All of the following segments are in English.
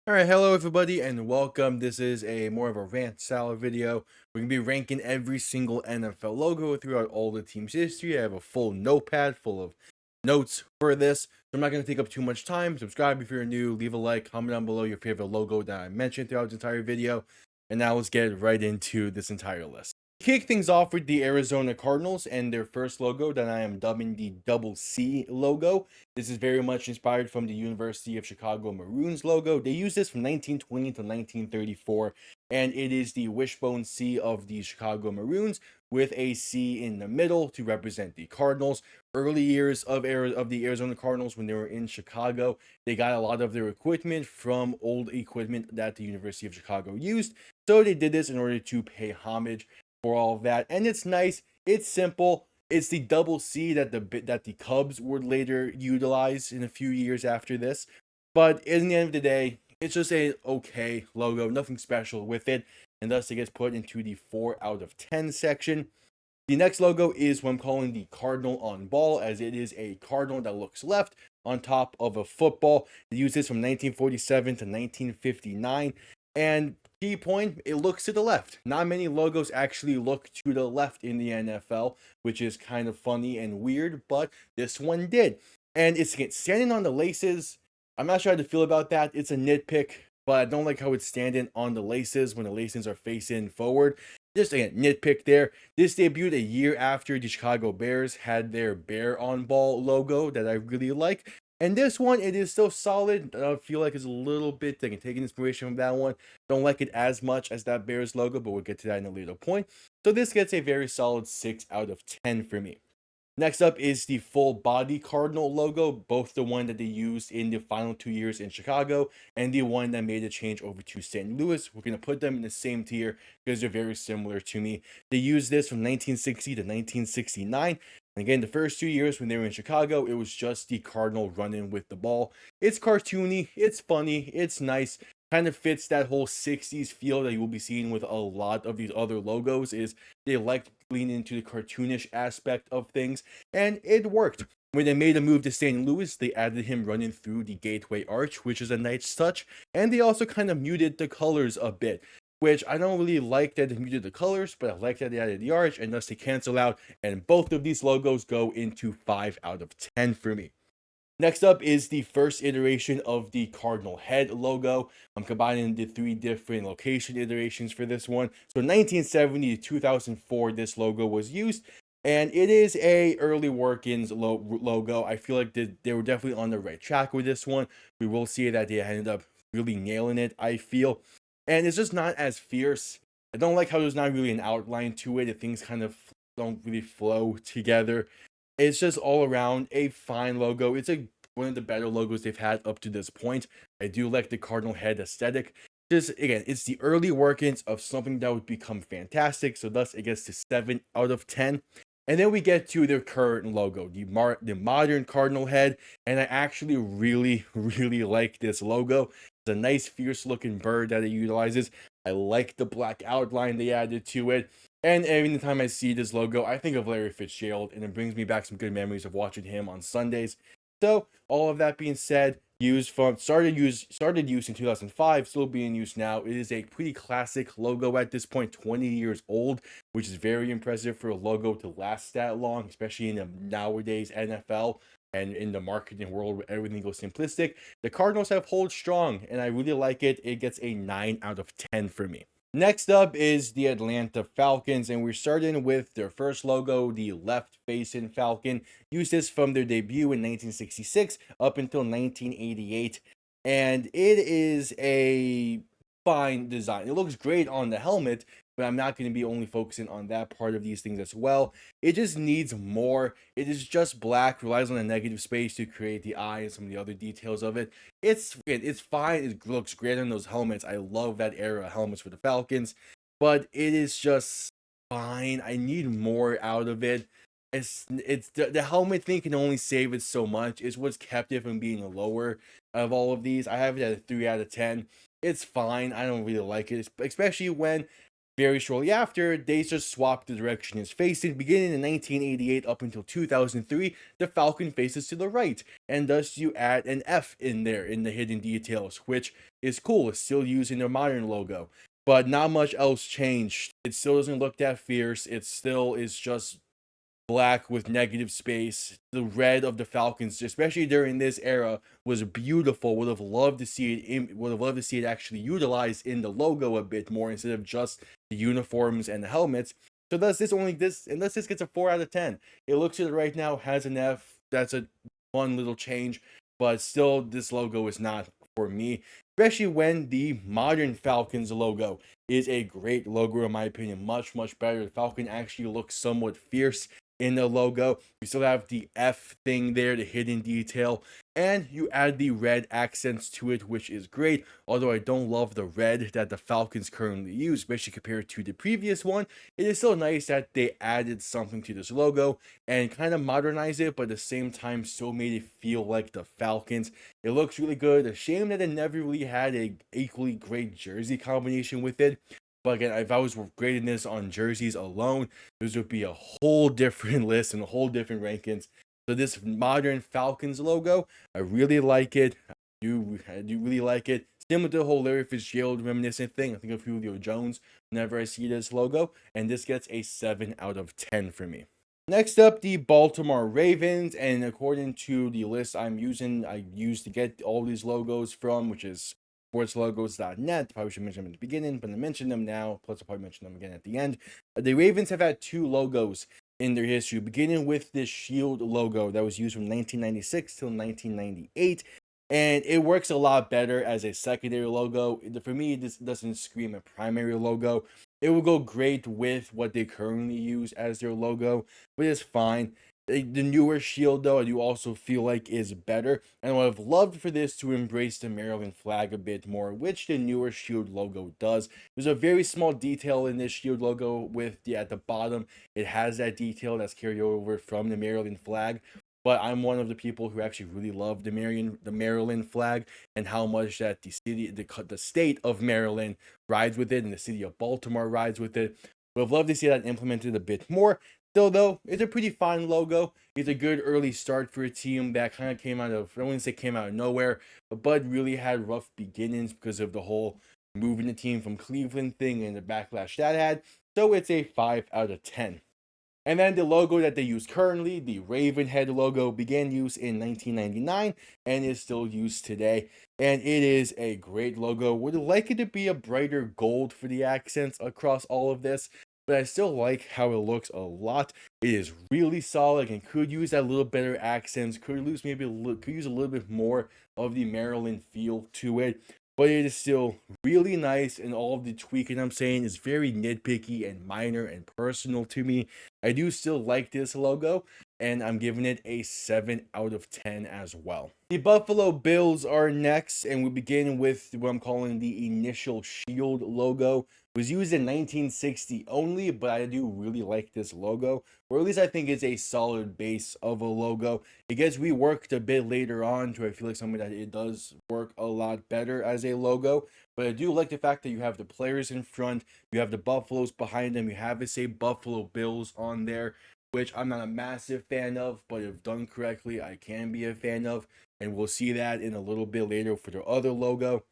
Alright, hello everybody and welcome. This is a more of a rant style video. We're going to be ranking every single NFL logo throughout all the team's history. I have a full notepad full of notes for this. So I'm not going to take up too much time. Subscribe if you're new, leave a like, comment down below your favorite logo that I mentioned throughout the entire video. And now let's get right into this entire list. Kick things off with the Arizona Cardinals and their first logo that I am dubbing the Double C logo. This is very much inspired from the University of Chicago Maroons logo. They used this from 1920 to 1934, and it is the wishbone C of the Chicago Maroons with a C in the middle to represent the Cardinals. Early years of the Arizona Cardinals, when they were in Chicago, they got a lot of their equipment from old equipment that the University of Chicago used. So they did this in order to pay homage for all of that, and it's nice. It's simple. It's the double C that the Cubs would later utilize in a few years after this. But in the end of the day, it's just a okay logo, nothing special with it, and thus it gets put into the 4 out of 10 section. The next logo is what I'm calling the Cardinal on ball, as it is a cardinal that looks left on top of a football. They used this from 1947 to 1959. And key point, it looks to the left. Not many logos actually look to the left in the NFL, which is kind of funny and weird, but this one did. And it's standing on the laces. I'm not sure how to feel about that. It's a nitpick, but I don't like how it's standing on the laces when the laces are facing forward. Just a nitpick there. This debuted a year after the Chicago Bears had their bear on ball logo that I really like. And this one, it is still solid. I feel like it's a little bit, they can take inspiration from that one. Don't like it as much as that Bears logo, but we'll get to that in a later point. So this gets a very solid 6 out of 10 for me. Next up is the full body Cardinal logo, both the one that they used in the final 2 years in Chicago and the one that made a change over to St. Louis. We're going to put them in the same tier because they're very similar to me. They used this from 1960 to 1969. And again, the first 2 years when they were in Chicago, it was just the Cardinal running with the ball. It's cartoony, it's funny, it's nice. Kind of fits that whole 60s feel that you will be seeing with a lot of these other logos. Is they like lean into the cartoonish aspect of things, and it worked. When they made a move to St. Louis, they added him running through the Gateway Arch, which is a nice touch, and they also kind of muted the colors a bit, which I don't really like that they muted the colors, but I like that they added the arch, and thus they cancel out, and both of these logos go into 5 out of 10 for me. Next up is the first iteration of the Cardinal head logo. I'm combining the 3 different location iterations for this one. So 1970 to 2004, this logo was used, and it is a early workings logo. I feel like they were definitely on the right track with this one. We will see that they ended up really nailing it, I feel. And it's just not as fierce. I don't like how there's not really an outline to it. Things kind of don't really flow together. It's just all around a fine logo. It's one of the better logos they've had up to this point. I do like the cardinal head aesthetic. Just again, it's the early workings of something that would become fantastic. So thus it gets to 7 out of 10. And then we get to their current logo, the modern cardinal head. And I actually really, really like this logo. It's a nice, fierce looking bird that it utilizes. I like the black outline they added to it. And every time I see this logo, I think of Larry Fitzgerald, and it brings me back some good memories of watching him on Sundays. So, all of that being said, started use in 2005, still being used now. It is a pretty classic logo at this point, 20 years old, which is very impressive for a logo to last that long, especially in the nowadays NFL and in the marketing world where everything goes simplistic. The Cardinals have hold strong, and I really like it. It gets a 9 out of 10 for me. Next up is the Atlanta Falcons, and we're starting with their first logo, the left-facing Falcon. Used this from their debut in 1966 up until 1988, and it is a fine design. It looks great on the helmet, but I'm not going to be only focusing on that part of these things as well. It just needs more. It is just black, relies on a negative space to create the eye and some of the other details of it. It's fine. It looks great on those helmets. I love that era of helmets for the Falcons, but it is just fine. I need more out of it. It's the helmet thing can only save it so much. It's what's kept it from being lower of all of these. I have it at a 3 out of 10. It's fine. I don't really like it, especially when Very shortly after, they just swapped the direction it's facing. Beginning in 1988 up until 2003, the Falcon faces to the right, and thus you add an F in there in the hidden details, which is cool. It's still using their modern logo, but not much else changed. It still doesn't look that fierce. It still is just black with negative space. The red of the Falcons, especially during this era, was beautiful. Would have loved to see it actually utilized in the logo a bit more instead of just the uniforms and the helmets. So thus this gets a 4 out of 10. It looks at it right now, has an F. That's a fun little change, but still this logo is not for me. Especially when the modern Falcons logo is a great logo in my opinion, much better. The Falcon actually looks somewhat fierce in the logo. You still have the F thing there, the hidden detail, and you add the red accents to it, which is great. Although I don't love the red that the Falcons currently use, especially compared to the previous one, it is still nice that they added something to this logo and kind of modernized it, but at the same time still made it feel like the Falcons. It looks really good. A shame that it never really had a equally great jersey combination with it. But again, if I was grading this on jerseys alone, this would be a whole different list and a whole different rankings. So this modern Falcons logo, I really like it. I do really like it. Similar to the whole Larry Fitzgerald reminiscent thing. I think of Julio Jones whenever I see this logo, and this gets a 7 out of 10 for me. Next up, the Baltimore Ravens, and according to the list I used to get all these logos from, which is sportslogos.net. Probably should mention them at the beginning, but I mentioned them now. Plus, I'll probably mention them again at the end. The Ravens have had two logos in their history, beginning with this shield logo that was used from 1996 till 1998. And it works a lot better as a secondary logo. For me, this doesn't scream a primary logo. It will go great with what they currently use as their logo, but it's fine. The newer shield, though, I do also feel like is better, and I would have loved for this to embrace the Maryland flag a bit more, which the newer shield logo does. There's a very small detail in this shield logo with at the bottom. It has that detail that's carried over from the Maryland flag. But I'm one of the people who actually really love the Maryland flag and how much that the state of Maryland rides with it and the city of Baltimore rides with it. Would have loved to see that implemented a bit more. Still, though, it's a pretty fine logo. It's a good early start for a team that kind of came out of, I wouldn't say came out of nowhere, but Bud really had rough beginnings because of the whole moving the team from Cleveland thing and the backlash that had. So it's a 5 out of 10. And then the logo that they use currently, the Raven head logo, began use in 1999 and is still used today. And it is a great logo. Would like it to be a brighter gold for the accents across all of this, but I still like how it looks a lot. It is really solid and could use that little better accents. Could use a little bit more of the Maryland feel to it. But it is still really nice, and all of the tweaking I'm saying is very nitpicky and minor and personal to me. I do still like this logo, and I'm giving it a 7 out of 10 as well. The Buffalo Bills are next, and we begin with what I'm calling the initial shield logo. It was used in 1960 only, but I do really like this logo, or at least I think it's a solid base of a logo. It gets reworked a bit later on to I feel like something that it does work a lot better as a logo. But I do like the fact that you have the players in front, you have the Buffaloes behind them, you have it say Buffalo Bills on there, which I'm not a massive fan of, but if done correctly, I can be a fan of. And we'll see that in a little bit later for their other logo.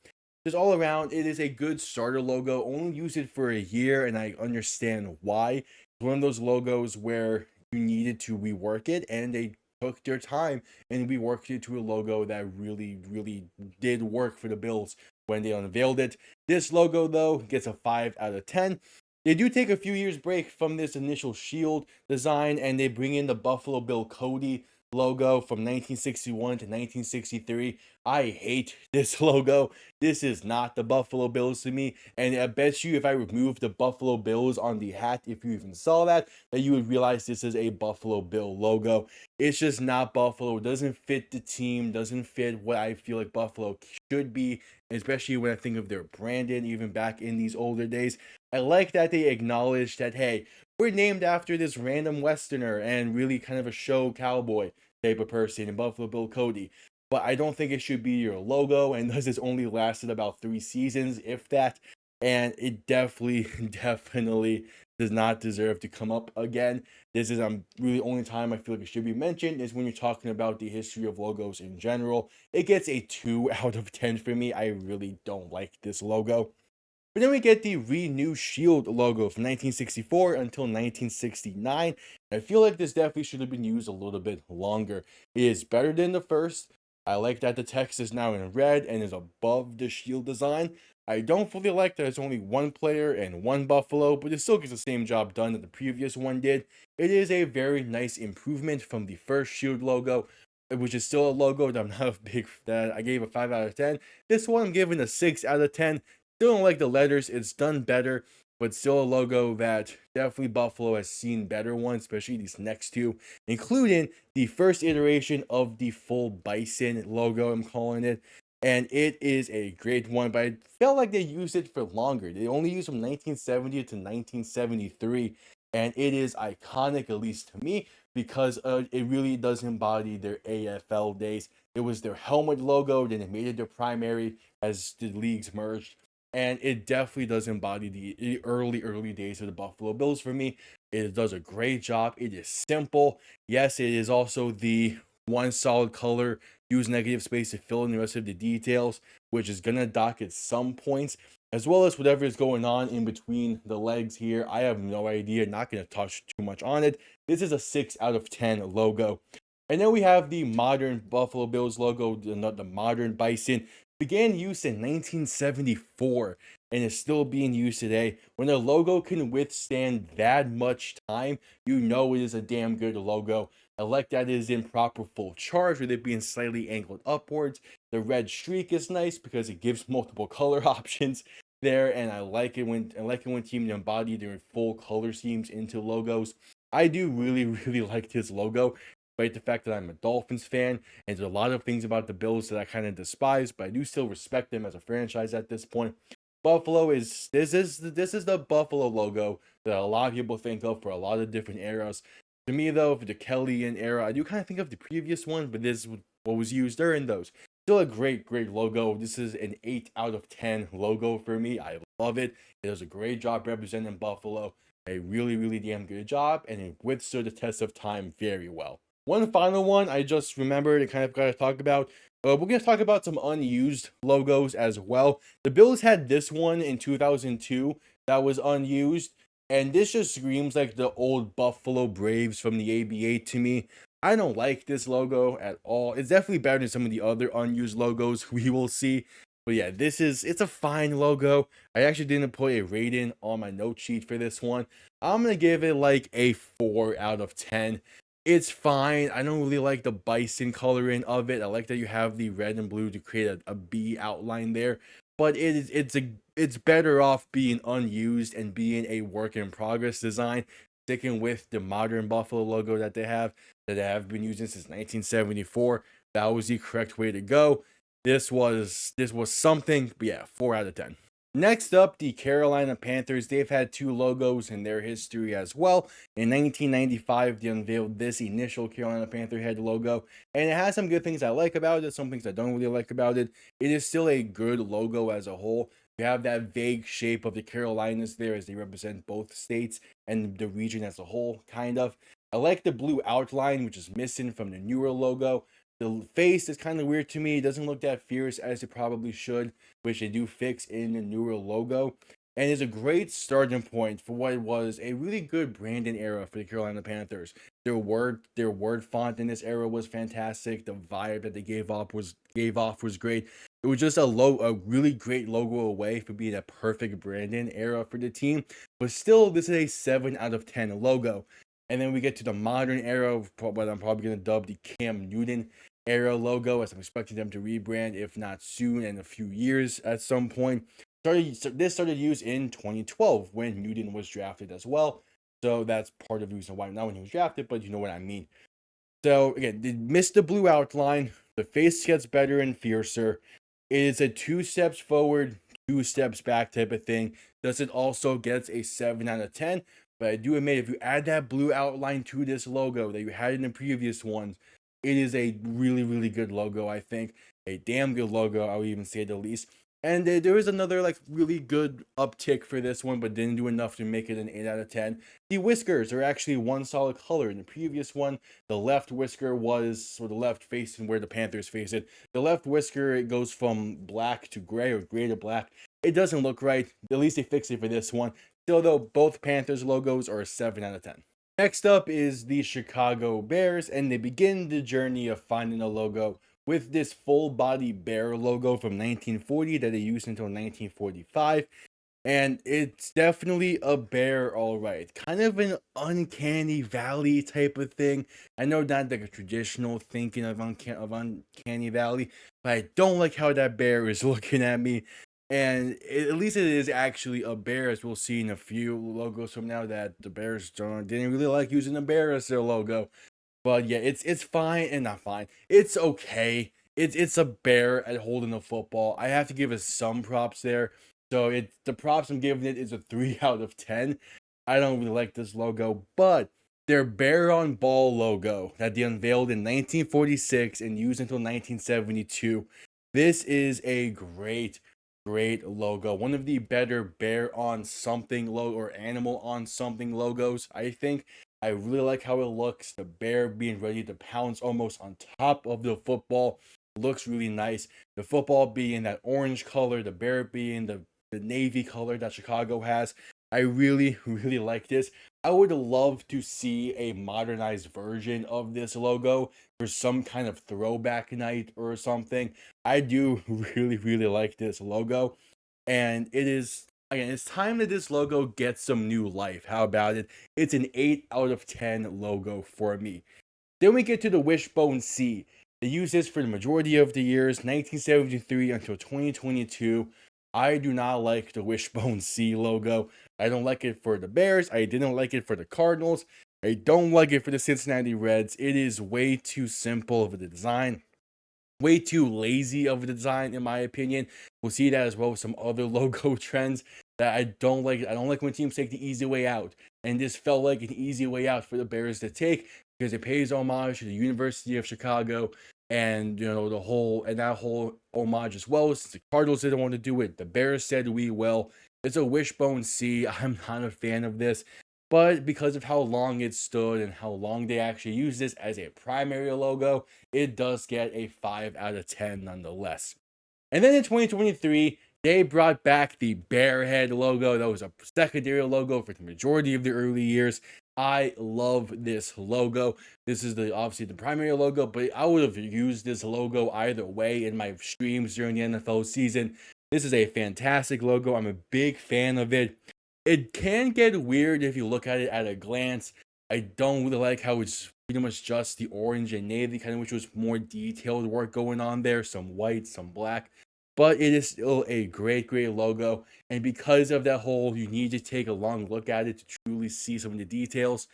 Just all around, it is a good starter logo. Only use it for a year, and I understand why. It's one of those logos where you needed to rework it, and they took their time and reworked it to a logo that really did work for the Bills when they unveiled it. This logo, though, gets a 5 out of 10. They do take a few years break from this initial shield design, and they bring in the Buffalo Bill Cody logo from 1961 to 1963. I hate this logo. This is not the Buffalo Bills to me. And I bet you if I removed the Buffalo Bills on the hat, if you even saw that you would realize this is a Buffalo Bill logo. It's just not Buffalo. It doesn't fit the team, doesn't fit what I feel like Buffalo should be, especially when I think of their branding, even back in these older days. I like that they acknowledge that, hey, we're named after this random Westerner and really kind of a show cowboy type of person in Buffalo Bill Cody. But I don't think it should be your logo, and thus it's only lasted about 3 seasons, if that. and it definitely, definitely does not deserve to come up again. This is really only time I feel like it should be mentioned is when you're talking about the history of logos in general. It gets a 2 out of 10 for me. I really don't like this logo. But then we get the Renew Shield logo from 1964 until 1969. I feel like this definitely should have been used a little bit longer. It is better than the first. I like that the text is now in red and is above the shield design. I don't fully like that it's only one player and one buffalo, but it still gets the same job done that the previous one did. It is a very nice improvement from the first shield logo, which is still a logo that I'm not a big that I gave a 5 out of 10. This one I'm giving a 6 out of 10. Still don't like the letters. It's done better, but still a logo that definitely Buffalo has seen better ones, especially these next two, including the first iteration of the full bison logo, I'm calling it. And it is a great one, but I felt like they used it for longer. They only used from 1970 to 1973, and it is iconic, at least to me, because it really does embody their AFL days. It was their helmet logo, then they made it their primary as the leagues merged, and it definitely does embody the early days of the Buffalo Bills for me. It does a great job. It is simple. Yes, it is also the one solid color. Use negative space to fill in the rest of the details, which is gonna dock at some points, as well as whatever is going on in between the legs here. I have no idea. Not gonna touch too much on it. This is a 6 out of 10 logo. And then we have the modern Buffalo Bills logo, the modern bison. Began use in 1974 and is still being used today. When a logo can withstand that much time, you know it is a damn good logo. I like that it is in proper full charge with it being slightly angled upwards. The red streak is nice because it gives multiple color options there, and I like it when teams embody their full color schemes into logos. I do really, really like this logo, despite the fact that I'm a Dolphins fan, and there's a lot of things about the Bills that I kind of despise, but I do still respect them as a franchise at this point. Buffalo is this is the Buffalo logo that a lot of people think of for a lot of different eras. To me, though, for the Kellyan era, I do kind of think of the previous one, but this is what was used during those. Still a great, great logo. This is an 8 out of 10 logo for me. I love it. It does a great job representing Buffalo. A really, really damn good job, and it withstood the test of time very well. One final one I just remembered and kind of got to talk about. We're going to talk about some unused logos as well. The Bills had this one in 2002 that was unused, and this just screams like the old Buffalo Braves from the ABA to me. I don't like this logo at all. It's definitely better than some of the other unused logos we will see. But yeah, it's a fine logo. I actually didn't put a rating on my note sheet for this one. I'm going to give it like a 4 out of 10. It's fine. I don't really like the bison coloring of it. I like that you have the red and blue to create a B outline there, but it's better off being unused and being a work in progress design, sticking with the modern Buffalo logo that they have been using since 1974. That was the correct way to go. This was something, but yeah, 4 out of 10. Next up, the Carolina Panthers. They've had two logos in their history as well. In 1995, they unveiled this initial Carolina Panther head logo, and it has some good things I like about it, some things I don't really like about it. It is still a good logo as a whole. You have that vague shape of the Carolinas there as they represent both states and the region as a whole, kind of. I like the blue outline, which is missing from the newer logo. The face is kind of weird to me. It doesn't look that fierce as it probably should, which they do fix in the newer logo. And is a great starting point for what was a really good branding era for the Carolina Panthers. Their word font in this era was fantastic. The vibe that they gave off was great. It was just a really great logo away from being a perfect branding era for the team. But still, this is a 7 out of 10 logo. And then we get to the modern era, what I'm probably going to dub the Cam Newton era logo, as I'm expecting them to rebrand, if not soon, in a few years at some point. This started use in 2012 when Newton was drafted as well. So that's part of the reason why, not when he was drafted, but you know what I mean. So again, they missed the blue outline. The face gets better and fiercer. It is a 2 steps forward, 2 steps back type of thing. Thus, it also gets a 7 out of 10. But I do admit, if you add that blue outline to this logo that you had in the previous ones, it is a really, really good logo, I think. A damn good logo, I would even say the least. And there was another like really good uptick for this one, but didn't do enough to make it an 8 out of 10. The whiskers are actually one solid color. In the previous one, the left whisker was, or the left facing where the Panthers face it. The left whisker, it goes from black to gray or gray to black. It doesn't look right. At least they fixed it for this one. Still though, both Panthers logos are a 7 out of 10. Next up is the Chicago Bears, and they begin the journey of finding a logo with this full body bear logo from 1940 that they used until 1945. And it's definitely a bear, all right. Kind of an uncanny valley type of thing. I know not like a traditional thinking of uncanny valley, but I don't like how that bear is looking at me. And at least it is actually a bear, as we'll see in a few logos from now, that the Bears didn't really like using a bear as their logo. But yeah, it's fine and not fine. It's okay. It's a bear at holding the football. I have to give it some props there. So the props I'm giving it is a 3 out of 10. I don't really like this logo, but their bear on ball logo that they unveiled in 1946 and used until 1972. This is a great logo. One of the better bear on something logo or animal on something logos, I think. I really like how it looks. The bear being ready to pounce almost on top of the football looks really nice. The football being that orange color, the bear being the navy color that Chicago has. I really, really like this. I would love to see a modernized version of this logo for some kind of throwback night or something. I do really, really like this logo. And it is, again, it's time that this logo gets some new life. How about it? It's an 8 out of 10 logo for me. Then we get to the Wishbone C. They use this for the majority of the years, 1973 until 2022. I do not like the Wishbone C logo. I don't like it for the Bears. I didn't like it for the Cardinals. I don't like it for the Cincinnati Reds. It is way too simple of a design, way too lazy of a design, in my opinion. We'll see that as well with some other logo trends that I don't like. I don't like when teams take the easy way out. And this felt like an easy way out for the Bears to take because it pays homage to the University of Chicago and that whole homage as well. Since the Cardinals didn't want to do it, the Bears said we will. It's a wishbone C. I'm not a fan of this. But because of how long it stood and how long they actually used this as a primary logo, it does get a 5 out of 10 nonetheless. And then in 2023, they brought back the bear head logo. That was a secondary logo for the majority of the early years. I love this logo. This is obviously the primary logo, but I would have used this logo either way in my streams during the NFL season. This is a fantastic logo. I'm a big fan of it. It can get weird if you look at it at a glance. I don't really like how it's pretty much just the orange and navy, kind of, which was more detailed work going on there, some white, some black. But it is still a great logo. And because of that whole, you need to take a long look at it to truly see some of the details.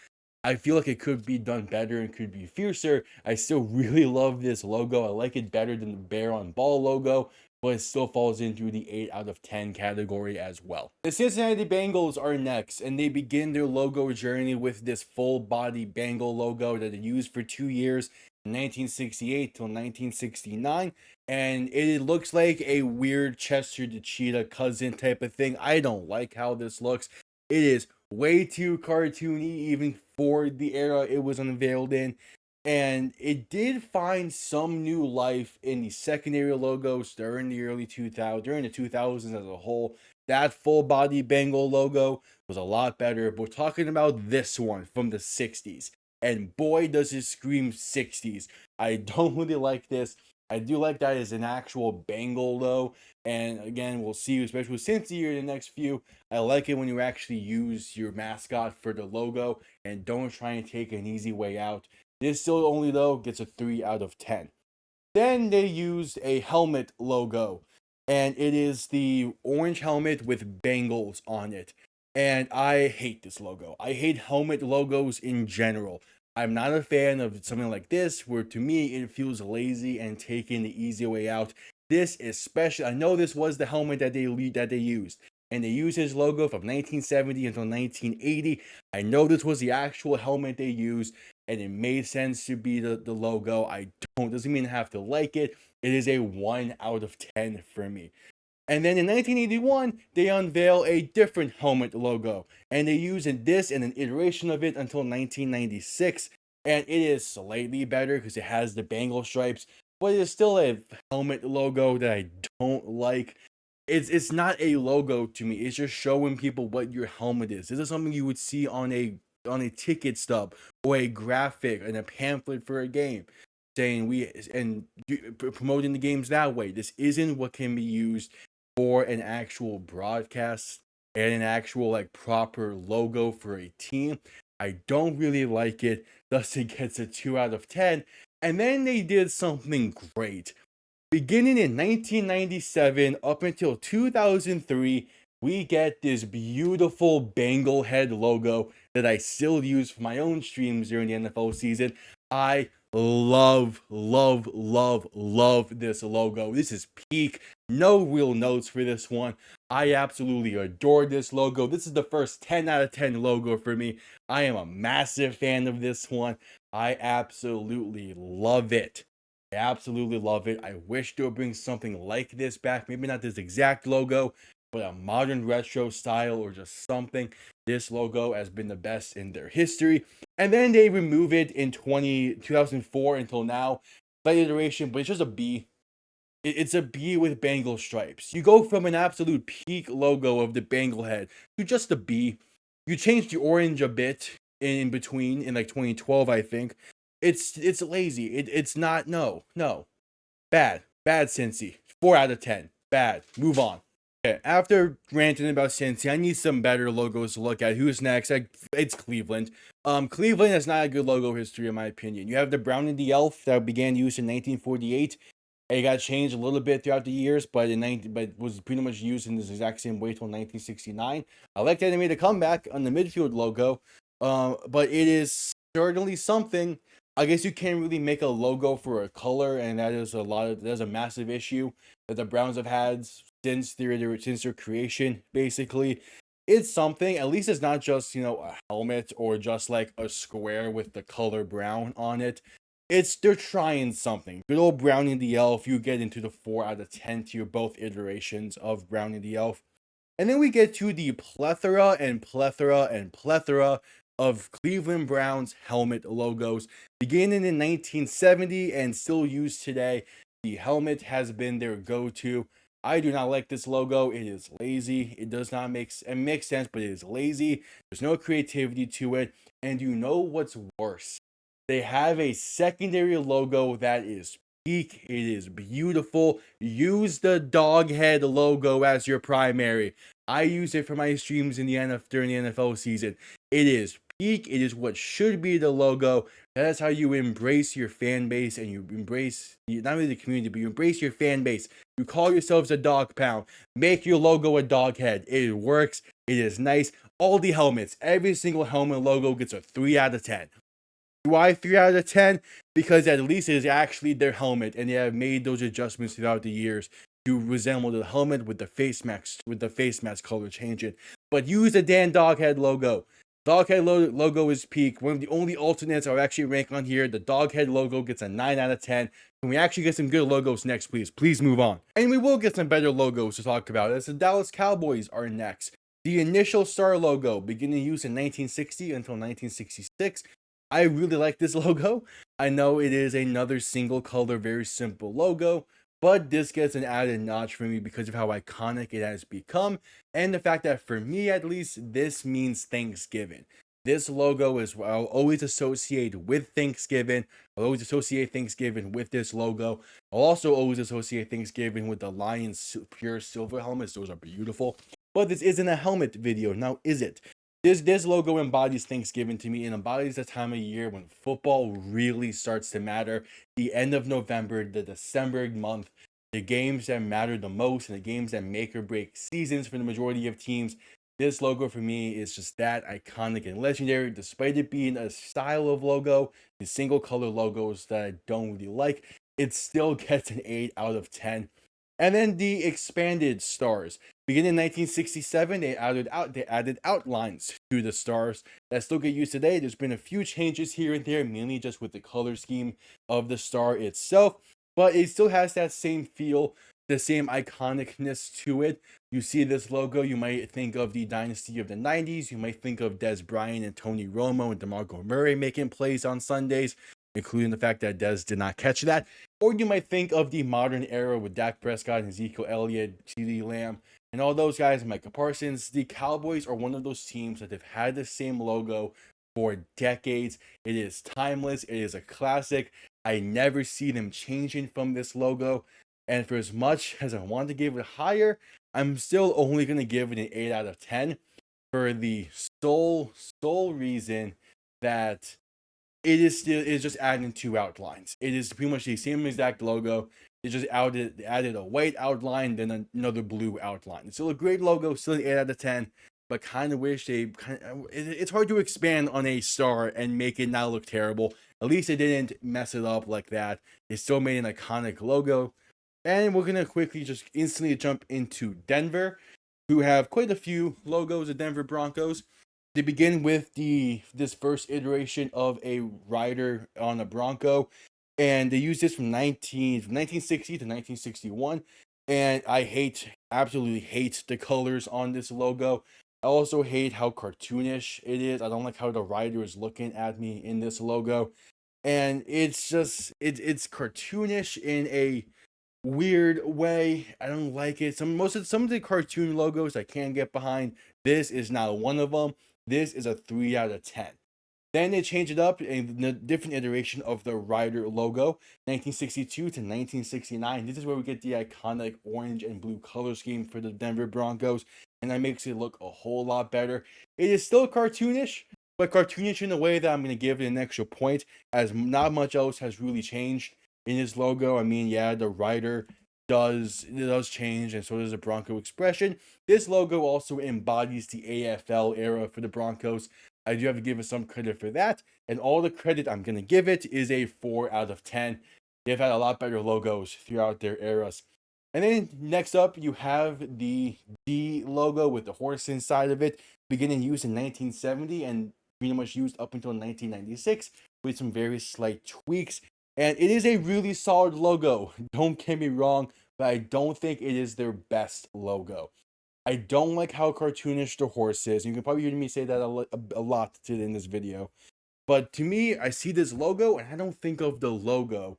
I feel like it could be done better and could be fiercer. I still really love this logo. I like it better than the bear on ball logo, but it still falls into the 8 out of 10 category as well. The Cincinnati Bengals are next, and they begin their logo journey with this full body Bengal logo that they used for 2 years, 1968 till 1969, and it looks like a weird Chester the Cheetah cousin type of thing. I don't like how this looks. It is way too cartoony even for the era it was unveiled in. And it did find some new life in the secondary logos during the early 2000s, during the 2000s as a whole. That full body Bengal logo was a lot better. But we're talking about this one from the 60s. And boy, does it scream 60s. I don't really like this. I do like that as an actual Bengal though. And again, we'll see, especially with Cincy in the next few. I like it when you actually use your mascot for the logo and don't try and take an easy way out. This still only though gets a 3 out of 10. Then they used a helmet logo, and it is the orange helmet with Bengals on it. And I hate this logo. I hate helmet logos in general. I'm not a fan of something like this, where to me it feels lazy and taking the easy way out. This especially, I know this was the helmet that they used, and they used his logo from 1970 until 1980. I know this was the actual helmet they used, and it made sense to be the logo. Doesn't mean I have to like it. It is a 1 out of 10 for me. And then in 1981, they unveil a different helmet logo, and they use this and an iteration of it until 1996. And it is slightly better because it has the Bengal stripes, but it is still a helmet logo that I don't like. It's not a logo to me. It's just showing people what your helmet is. This is something you would see on a ticket stub or a graphic and a pamphlet for a game, saying promoting the games that way. This isn't what can be used for an actual broadcast and an actual like proper logo for a team. I don't really like it. Thus, it gets a 2 out of 10. And then they did something great. Beginning in 1997 up until 2003, we get this beautiful Bengal head logo that I still use for my own streams during the NFL season. I love, love, love, love this logo. This is peak. No real notes for this one. I absolutely adore this logo. This is the first 10 out of 10 logo for me. I am a massive fan of this one. I absolutely love it. I absolutely love it. I wish they would bring something like this back. Maybe not this exact logo, but a modern retro style or just something. This logo has been the best in their history. And then they remove it in 2004 until now. Slight iteration, but it's just a B. It's a B with Bengal stripes. You go from an absolute peak logo of the Bengal head to just a B. You change the orange a bit in between in like 2012, I think. It's lazy. It's not no. Bad Cincy. 4 out of 10. Bad. Move on. Okay, after ranting about Cincy, I need some better logos to look at. Who's next? It's Cleveland. Cleveland has not a good logo history in my opinion. You have the Brown and the Elf that began use in 1948. It got changed a little bit throughout the years, but was pretty much used in this exact same way till 1969. I like that they made a comeback on the midfield logo, but it is certainly something. I guess you can't really make a logo for a color, and that's a massive issue that the Browns have had since their creation. Basically, it's something. At least it's not just a helmet or just like a square with the color brown on it. They're trying something. Good old Brownie the Elf. You get into the 4 out of 10 tier, both iterations of Brownie the Elf. And then we get to the plethora and plethora and plethora of Cleveland Browns helmet logos. Beginning in 1970 and still used today, the helmet has been their go-to. I do not like this logo. It is lazy. It does not make sense, but it is lazy. There's no creativity to it. And you know what's worse? They have a secondary logo that is peak. It is beautiful. Use the dog head logo as your primary. I use it for my streams in the during the NFL season. It is peak. It is what should be the logo. That is how you embrace your fan base and you embrace not only the community, but you embrace your fan base. You call yourselves a dog pound. Make your logo a dog head. It works. It is nice. All the helmets, every single helmet logo gets a 3 out of 10. Why 3 out of 10? Because at least it is actually their helmet, and they have made those adjustments throughout the years to resemble the helmet with the face mask color changing. But use the Dan Doghead logo. Doghead logo is peak. One of the only alternates I'll actually rank on here. The Doghead logo gets a 9 out of 10. Can we actually get some good logos next, please? Please move on. And we will get some better logos to talk about, as the Dallas Cowboys are next. The initial star logo, beginning use in 1960 until 1966. I really like this logo. I know it is another single color, very simple logo, but this gets an added notch for me because of how iconic it has become, and the fact that for me at least, this means Thanksgiving. This logo is what I'll always associate with Thanksgiving. I'll always associate Thanksgiving with this logo. I'll also always associate Thanksgiving with the Lions pure silver helmets. Those are beautiful. But this isn't a helmet video, now is it? This logo embodies Thanksgiving to me and embodies the time of year when football really starts to matter. The end of November, the December month, the games that matter the most and the games that make or break seasons for the majority of teams. This logo for me is just that iconic and legendary, despite it being a style of logo, the single color logos that I don't really like. It still gets an 8 out of 10. And then the expanded stars. Beginning in 1967, they added outlines to the stars that still get used today. There's been a few changes here and there, mainly just with the color scheme of the star itself, but it still has that same feel the same iconicness to it. You see this logo, you might think of the dynasty of the 90s. You might think of Des Bryant and Tony Romo and DeMarco Murray making plays on Sundays, including the fact that Des did not catch that. Or you might think of the modern era with Dak Prescott and Ezekiel Elliott, CeeDee Lamb, and all those guys, Micah Parsons. The Cowboys are one of those teams that have had the same logo for decades. It is timeless. It is a classic. I never see them changing from this logo. And for as much as I want to give it higher, I'm still only going to give it an 8 out of 10 for the sole reason that it is just adding two outlines. It is pretty much the same exact logo. It just added a white outline, then another blue outline. It's still a great logo, still an 8 out of 10, but kind of wish it's hard to expand on a star and make it not look terrible. At least they didn't mess it up like that. They still made an iconic logo. And we're gonna quickly just instantly jump into Denver, who have quite a few logos, the Denver Broncos. They begin with this first iteration of a rider on a Bronco, and they use this from 1960 to 1961. And I absolutely hate the colors on this logo. I also hate how cartoonish it is. I don't like how the rider is looking at me in this logo. And it's just it's cartoonish in a weird way. I don't like it. Some of the cartoon logos I can get behind. This is not one of them. This is a 3 out of 10. Then they changed it up in a different iteration of the Rider logo, 1962 to 1969. This is where we get the iconic orange and blue color scheme for the Denver Broncos, and that makes it look a whole lot better. It is still cartoonish, but cartoonish in a way that I'm going to give it an extra point, as not much else has really changed in his logo. I mean, yeah, the Rider does change, and so does the Bronco expression. This logo also embodies the AFL era for the Broncos. I do have to give it some credit for that, and all the credit I'm going to give it is a 4 out of 10. They've had a lot better logos throughout their eras. And then next up, you have the D logo with the horse inside of it, beginning used in 1970 and pretty much used up until 1996 with some very slight tweaks. And it is a really solid logo. Don't get me wrong, but I don't think it is their best logo. I don't like how cartoonish the horse is. You can probably hear me say that a lot in this video. But to me, I see this logo and I don't think of the logo.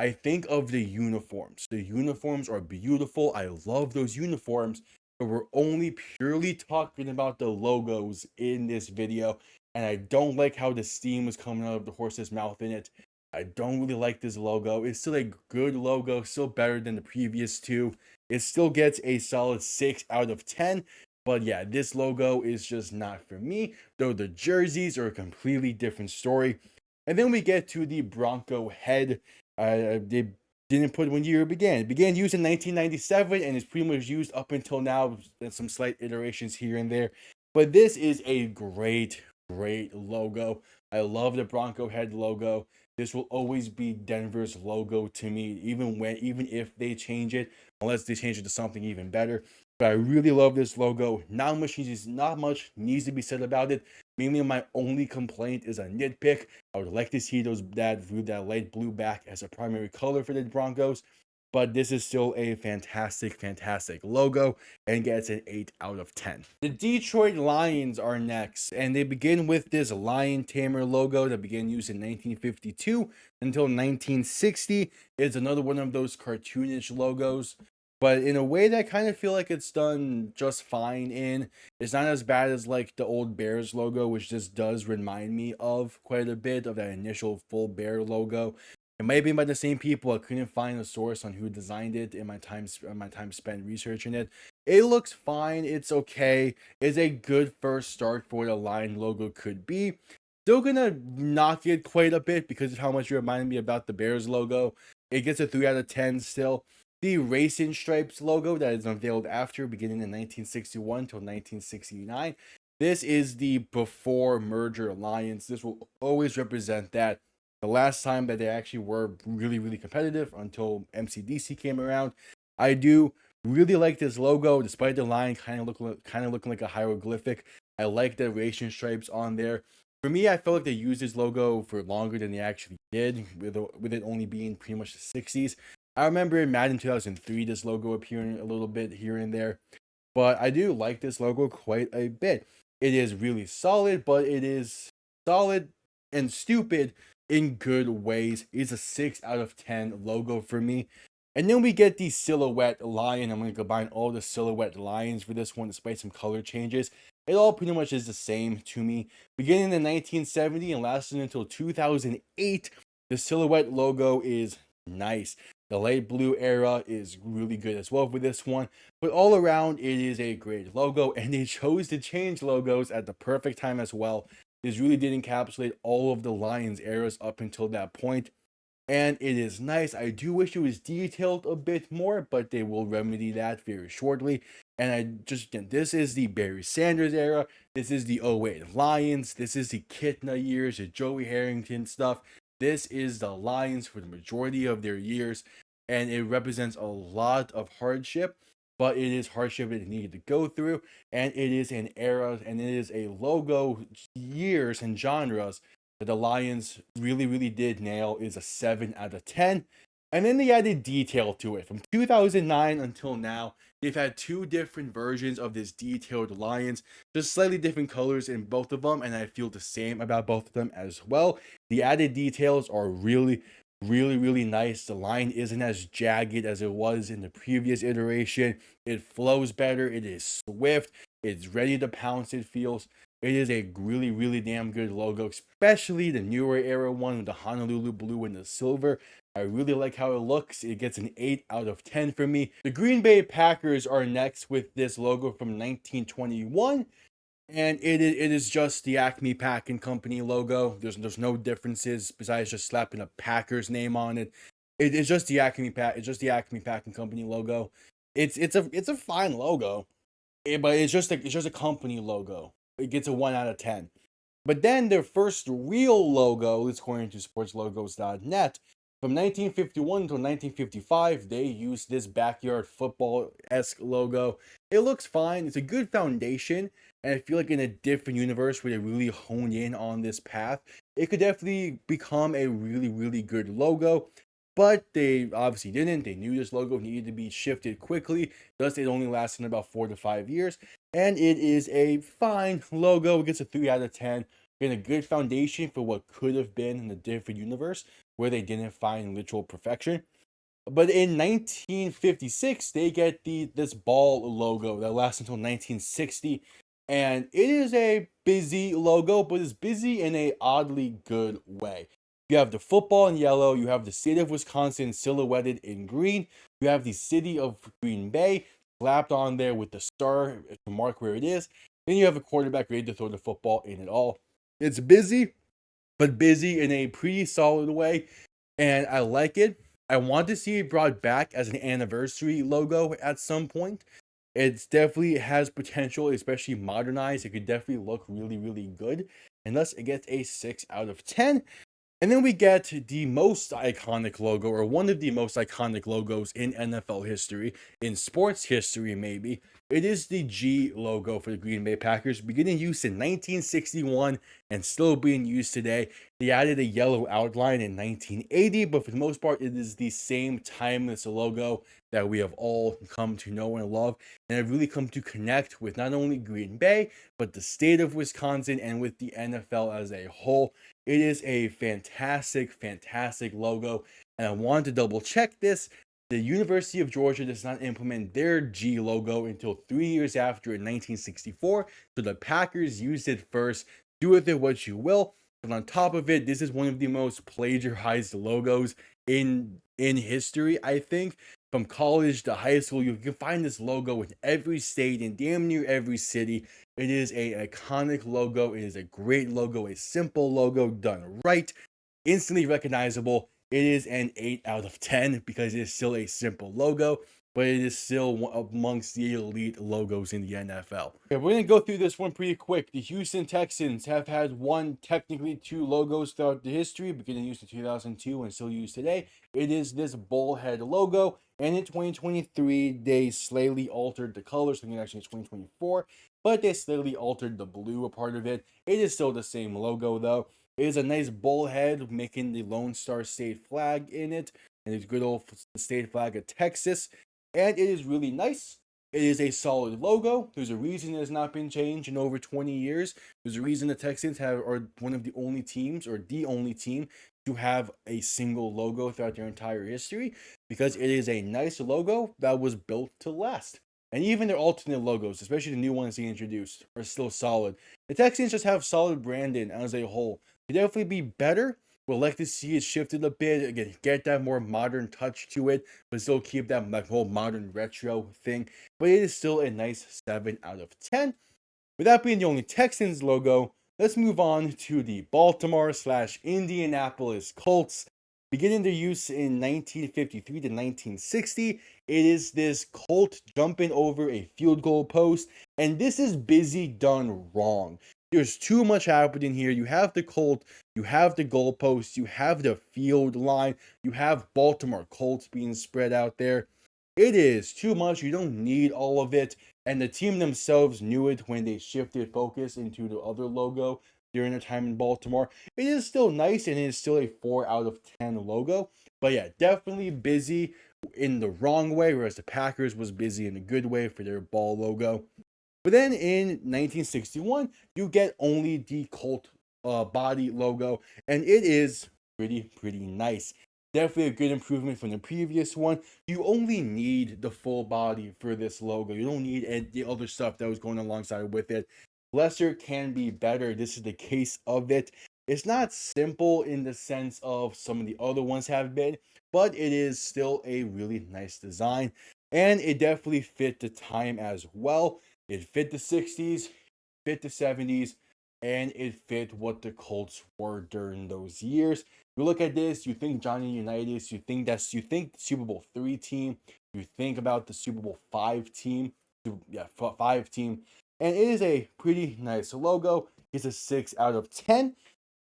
I think of the uniforms. The uniforms are beautiful. I love those uniforms. But we're only purely talking about the logos in this video. And I don't like how the steam is coming out of the horse's mouth in it. I don't really like this logo. It's still a good logo, still better than the previous two. It still gets a solid 6 out of 10. But yeah, this logo is just not for me, though the jerseys are a completely different story. And then we get to the Bronco head. They didn't put when year it began. It began used in 1997 and is pretty much used up until now, and some slight iterations here and there. But this is a great logo. I love the Bronco head logo. This will always be Denver's logo to me, even if they change it, unless they change it to something even better. But I really love this logo. Not much needs to be said about it. Mainly my only complaint is a nitpick. I would like to see that light blue back as a primary color for the Broncos. But this is still a fantastic logo and gets an 8 out of 10. The Detroit Lions are next, and they begin with this lion tamer logo that began used in 1952 until 1960. It's another one of those cartoonish logos, but in a way that I kind of feel like it's done just fine in. It's not as bad as like the old Bears logo, which just does remind me of quite a bit of that initial full bear logo. It might have been by the same people. I couldn't find a source on who designed it in my time spent researching it. It looks fine. It's okay. It's a good first start for what a lion logo could be. Still gonna knock it quite a bit because of how much it reminded me about the Bears logo. It gets a 3 out of 10 still. The Racing Stripes logo that is unveiled after, beginning in 1961 till 1969. This is the before merger Lions. This will always represent that. The last time that they actually were really competitive until MCDC came around. I do really like this logo, despite the line kind of looking like a hieroglyphic. I like the Racing Stripes on there. For me, I felt like they used this logo for longer than they actually did, with it only being pretty much the 60s. I remember in Madden 2003, this logo appearing a little bit here and there, but I do like this logo quite a bit. It is really solid, but it is solid and stupid in good ways. It's a 6 out of 10 logo for me. And then we get the silhouette lion. I'm going to combine all the silhouette lions for this one, despite some color changes. It all pretty much is the same to me. Beginning in 1970 and lasting until 2008, the silhouette logo is nice. The light blue era is really good as well for this one. But all around, it is a great logo, and they chose to change logos at the perfect time as well. This really did encapsulate all of the Lions eras up until that point, and it is nice. I do wish it was detailed a bit more, but they will remedy that very shortly. And this is the Barry Sanders era. This is the '08 Lions. This is the Kitna years, the Joey Harrington stuff. This is the Lions for the majority of their years, and it represents a lot of hardship, but it is hardship that they needed to go through, and it is an era, and it is a logo, years and genres that the Lions really, really did nail. Is a 7 out of 10. And then they added detail to it. From 2009 until now, they've had two different versions of this detailed Lions, just slightly different colors in both of them, and I feel the same about both of them as well. The added details are really, really, really nice. The line isn't as jagged as it was in the previous iteration. It flows better. It is swift. It's ready to pounce, it feels. It is a really, really damn good logo, especially the newer era one with the Honolulu blue and the silver. I really like how it looks. It gets an 8 out of 10 for me. The Green Bay Packers are next with this logo from 1921. And it is just the Acme Packing Company logo. There's no differences besides just slapping a Packers name on it. It's just the Acme Packing Company logo. It's a fine logo, but it's just a company logo. It gets a 1 out of 10. But then their first real logo, according to sportslogos.net, from 1951 to 1955, they used this backyard football-esque logo. It looks fine. It's a good foundation, and I feel like in a different universe where they really honed in on this path, it could definitely become a really, really good logo. But they obviously didn't. They knew this logo needed to be shifted quickly. Thus, it only lasted about 4 to 5 years. And it is a fine logo. It gets a 3 out of 10. Getting a good foundation for what could have been in a different universe where they didn't find literal perfection. But in 1956, they get this ball logo that lasts until 1960, and it is a busy logo, but it's busy in a oddly good way. You have the football in yellow, you have the state of Wisconsin silhouetted in green, you have the city of Green Bay slapped on there with the star to mark where it is. Then you have a quarterback ready to throw the football in it all. It's busy, but busy in a pretty solid way, and I like it. I want to see it brought back as an anniversary logo at some point. It's definitely has potential, especially modernized. It could definitely look really, really good. And thus, it gets a 6 out of 10. And then we get the most iconic logo, or one of the most iconic logos in NFL history, in sports history, maybe. It is the G logo for the Green Bay Packers, beginning use in 1961 and still being used today. They added a yellow outline in 1980, but for the most part, it is the same timeless logo that we have all come to know and love, and have really come to connect with not only Green Bay, but the state of Wisconsin and with the NFL as a whole. It is a fantastic, fantastic logo, and I wanted to double check this. The University of Georgia does not implement their G logo until 3 years after in 1964, so the Packers used it first. Do with it what you will, but on top of it, this is one of the most plagiarized logos in history, I think. From college to high school, you can find this logo in every state, in damn near every city. It is an iconic logo. It is a great logo, a simple logo done right, instantly recognizable. It is an 8 out of 10 because it is still a simple logo, but it is still amongst the elite logos in the NFL. Okay, we're going to go through this one pretty quick. The Houston Texans have had technically two logos throughout the history, beginning used in 2002 and still used today. It is this bullhead logo, and in 2023, they slightly altered the colors, so actually it's 2024, but they slightly altered the blue part of it. It is still the same logo, though. It is a nice bullhead, making the Lone Star State flag in it. and its good old state flag of Texas, and it is really nice. It is a solid logo. There's a reason it has not been changed in over 20 years. There's a reason the Texans are one of the only teams, or the only team, to have a single logo throughout their entire history, because it is a nice logo that was built to last. And even their alternate logos, especially the new ones they introduced, are still solid. The Texans just have solid branding as a whole. Could definitely be better. We'll like to see it shifted a bit. Again, get that more modern touch to it, but still keep that like whole modern retro thing. But it is still a nice 7 out of 10. With that being the only Texans logo, let's move on to the Baltimore/Indianapolis Colts. Beginning their use in 1953 to 1960, it is this Colt jumping over a field goal post, and this is busy done wrong. There's too much happening here. You have the Colt, you have the goalpost, you have the field line, you have Baltimore Colts being spread out there. It is too much. You don't need all of it. And the team themselves knew it when they shifted focus into the other logo during their time in Baltimore. It is still nice and it is still a 4 out of 10 logo. But yeah, definitely busy in the wrong way, whereas the Packers was busy in a good way for their ball logo. But then in 1961, you get only the Colt body logo, and it is pretty nice. Definitely a good improvement from the previous one. You only need the full body for this logo. You don't need the other stuff that was going alongside with it. Lesser can be better. This is the case of it. It's not simple in the sense of some of the other ones have been, but it is still a really nice design, and it definitely fit the time as well. It fit the 60s, fit the 70s, and it fit what the Colts were during those years. You look at this, you think Johnny Unitas, you think the Super Bowl 3 team, you think about the Super Bowl 5 team, 5 team, and it is a pretty nice logo. It's a 6 out of 10.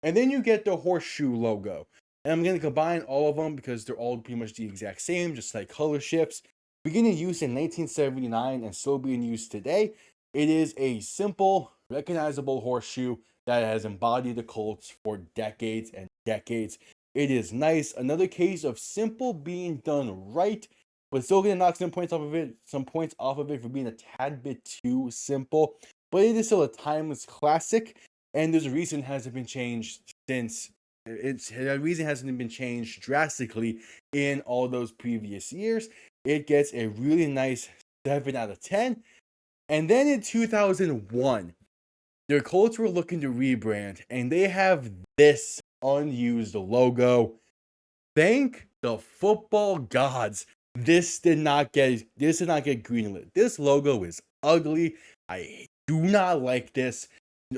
And then you get the horseshoe logo. And I'm going to combine all of them because they're all pretty much the exact same, just like color shifts. Beginning use in 1979 and still being used today, it is a simple, recognizable horseshoe that has embodied the Colts for decades and decades. It is nice. Another case of simple being done right, but still gonna knock some points off of it. Some points off of it for being a tad bit too simple. But it is still a timeless classic, and there's a reason it hasn't been changed since. The reason hasn't been changed drastically in all those previous years. It gets a really nice 7 out of 10. And then in 2001, their Colts were looking to rebrand, and they have this unused logo. Thank the football gods. This did not get greenlit. This logo is ugly. I do not like this.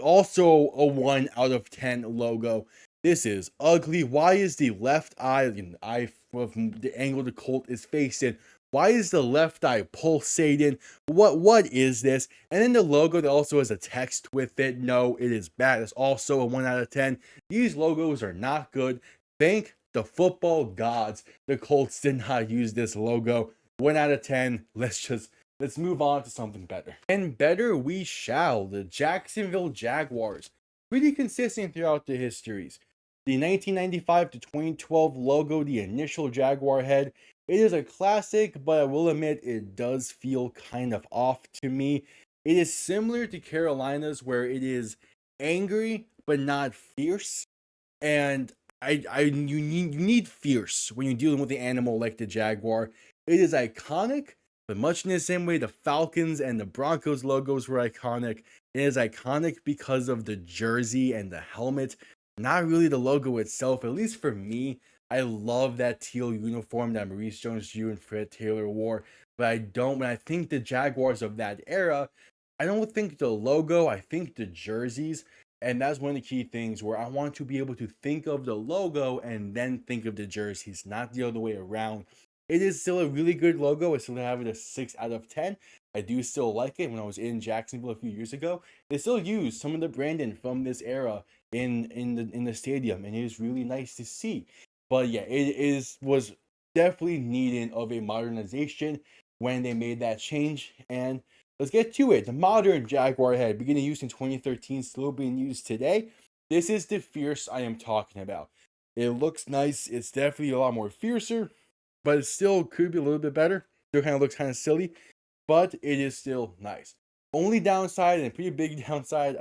Also a 1 out of 10 logo. This is ugly. Why is the left eye, the eye from the angle the Colt is facing? Why is the left eye pulsating? What is this? And then the logo that also has a text with it. No, it is bad. It's also a 1 out of 10. These logos are not good. Thank the football gods. The Colts did not use this logo. 1 out of 10. Let's move on to something better. And better we shall. The Jacksonville Jaguars. Pretty consistent throughout the histories. The 1995 to 2012 logo, the initial Jaguar head, it is a classic, but I will admit it does feel kind of off to me. It is similar to Carolina's, where it is angry but not fierce. And you need fierce when you're dealing with the animal like the Jaguar. It is iconic, but much in the same way the Falcons and the Broncos logos were iconic. It is iconic because of the jersey and the helmet, not really the logo itself. At least for me, I love that teal uniform that Maurice Jones-Drew and Fred Taylor wore. But I don't. When I think the Jaguars of that era, I don't think the logo. I think the jerseys. And that's one of the key things where I want to be able to think of the logo and then think of the jerseys, not the other way around. It is still a really good logo. I still have it a 6 out of 10. I do still like it. When I was in Jacksonville a few years ago, they still use some of the branding from this era in the stadium, and it is really nice to see. But yeah, was definitely needing of a modernization when they made that change. And let's get to it. The modern Jaguar head, beginning use in 2013, still being used today. This is the fierce I am talking about. It looks nice. It's definitely a lot more fiercer. but it still could be a little bit better. Still kind of looks kind of silly, but it is still nice. Only downside, and a pretty big downside,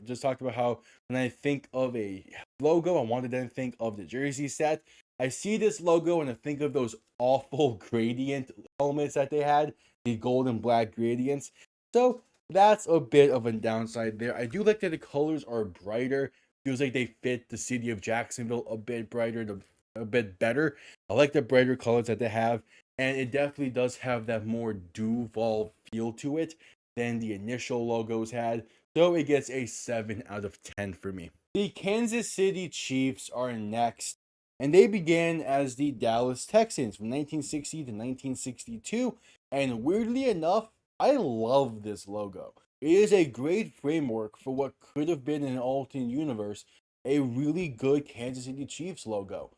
just talked about how when I think of a logo, I want to then think of the jersey set. I see this logo and I think of those awful gradient helmets that they had, the gold and black gradients. So that's a bit of a downside there. I do like that the colors are brighter. Feels like they fit the city of Jacksonville a bit brighter, a bit better. I like the brighter colors that they have, and it definitely does have that more Duval feel to it than the initial logos had. So it gets a 7 out of 10 for me. The Kansas City Chiefs are next, and they began as the Dallas Texans from 1960 to 1962. And weirdly enough, I love this logo. It is a great framework for what could have been an alternate universe, a really good Kansas City Chiefs logo.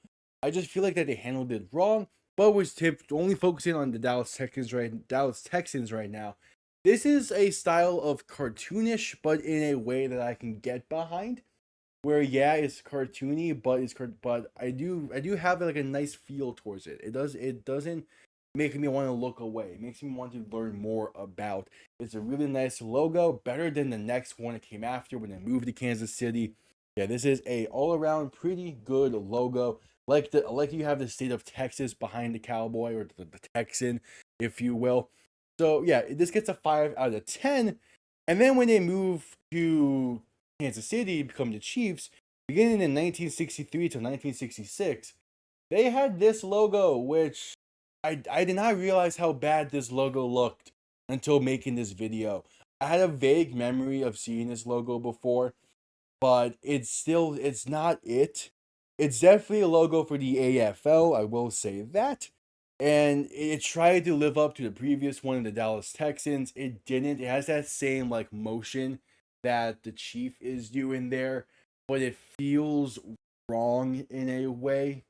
I just feel like that they handled it wrong, but was only focusing on the Dallas Texans right now. This is a style of cartoonish, but in a way that I can get behind. Where yeah, it's cartoony, but but I do have like a nice feel towards it. It doesn't make me want to look away. It makes me want to learn more about. It's a really nice logo, better than the next one that came after when they moved to Kansas City. Yeah, this is a all around pretty good logo. Like you have the state of Texas behind the cowboy or the Texan, if you will. So yeah, this gets a 5 out of 10. And then when they move to Kansas City become the Chiefs, beginning in 1963 to 1966, they had this logo, which I did not realize how bad this logo looked until making this video. I had a vague memory of seeing this logo before, but it's not it. It's definitely a logo for the AFL, I will say that. And it tried to live up to the previous one in the Dallas Texans. It didn't. It has that same like motion that the Chief is doing there, but it feels wrong in a way.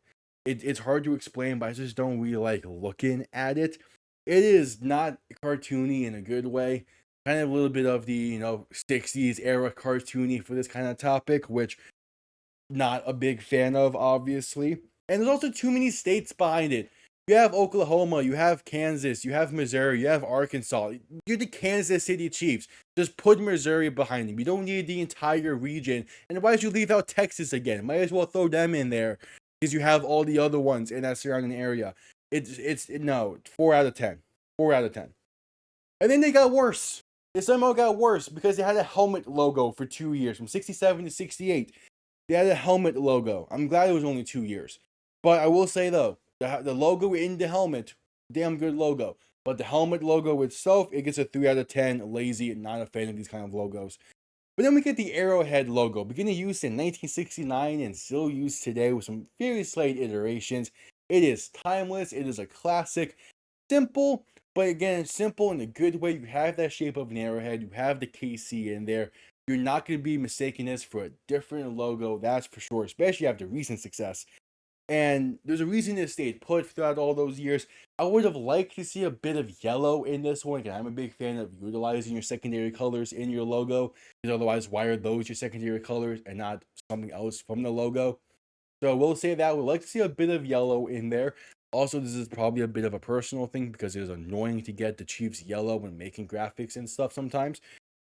It's hard to explain, but I just don't really like looking at it. It is not cartoony in a good way, kind of a little bit of the 60s era cartoony for this kind of topic, which not a big fan of, obviously. And there's also too many states behind it. You have Oklahoma, you have Kansas, you have Missouri, you have Arkansas. You're the Kansas City Chiefs. Just put Missouri behind them. You don't need the entire region. And why did you leave out Texas again? Might as well throw them in there because you have all the other ones in that surrounding area. No, 4 out of 10. 4 out of 10. And then they got worse. It somehow got worse because they had a helmet logo for 2 years, from 67 to 68. They had a helmet logo. I'm glad it was only 2 years. But I will say though, the logo in the helmet, damn good logo. But the helmet logo itself, it gets a 3 out of 10. Lazy, not a fan of these kind of logos. But then we get the Arrowhead logo, beginning use in 1969 and still used today with some very slight iterations. It is timeless. It is a classic. Simple, but again, simple in a good way. You have that shape of an arrowhead. You have the KC in there. You're not going to be mistaking this for a different logo, that's for sure, especially after recent success. And there's a reason this stayed put throughout all those years. I would have liked to see a bit of yellow in this one. Again, I'm a big fan of utilizing your secondary colors in your logo, because otherwise, why are those your secondary colors and not something else from the logo? So we'll say that we'd like to see a bit of yellow in there. Also, this is probably a bit of a personal thing because it is annoying to get the Chiefs yellow when making graphics and stuff sometimes.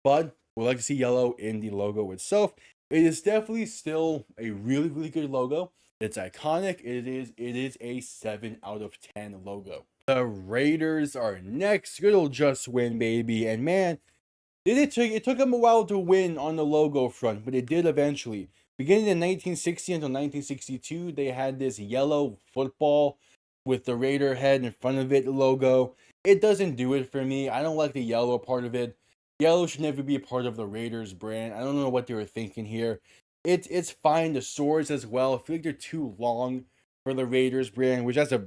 But we'd like to see yellow in the logo itself. It is definitely still a really, really good logo. It's iconic. It is a 7 out of 10 logo. The Raiders are next. Good old Just Win, baby. And man, it took them a while to win on the logo front, but it did eventually. Beginning in 1960 until 1962, they had this yellow football with the Raider head in front of it logo. It doesn't do it for me. I don't like the yellow part of it. Yellow should never be a part of the Raiders brand. I don't know what they were thinking here. It's fine. The swords as well. I feel like they're too long for the Raiders brand, which that's a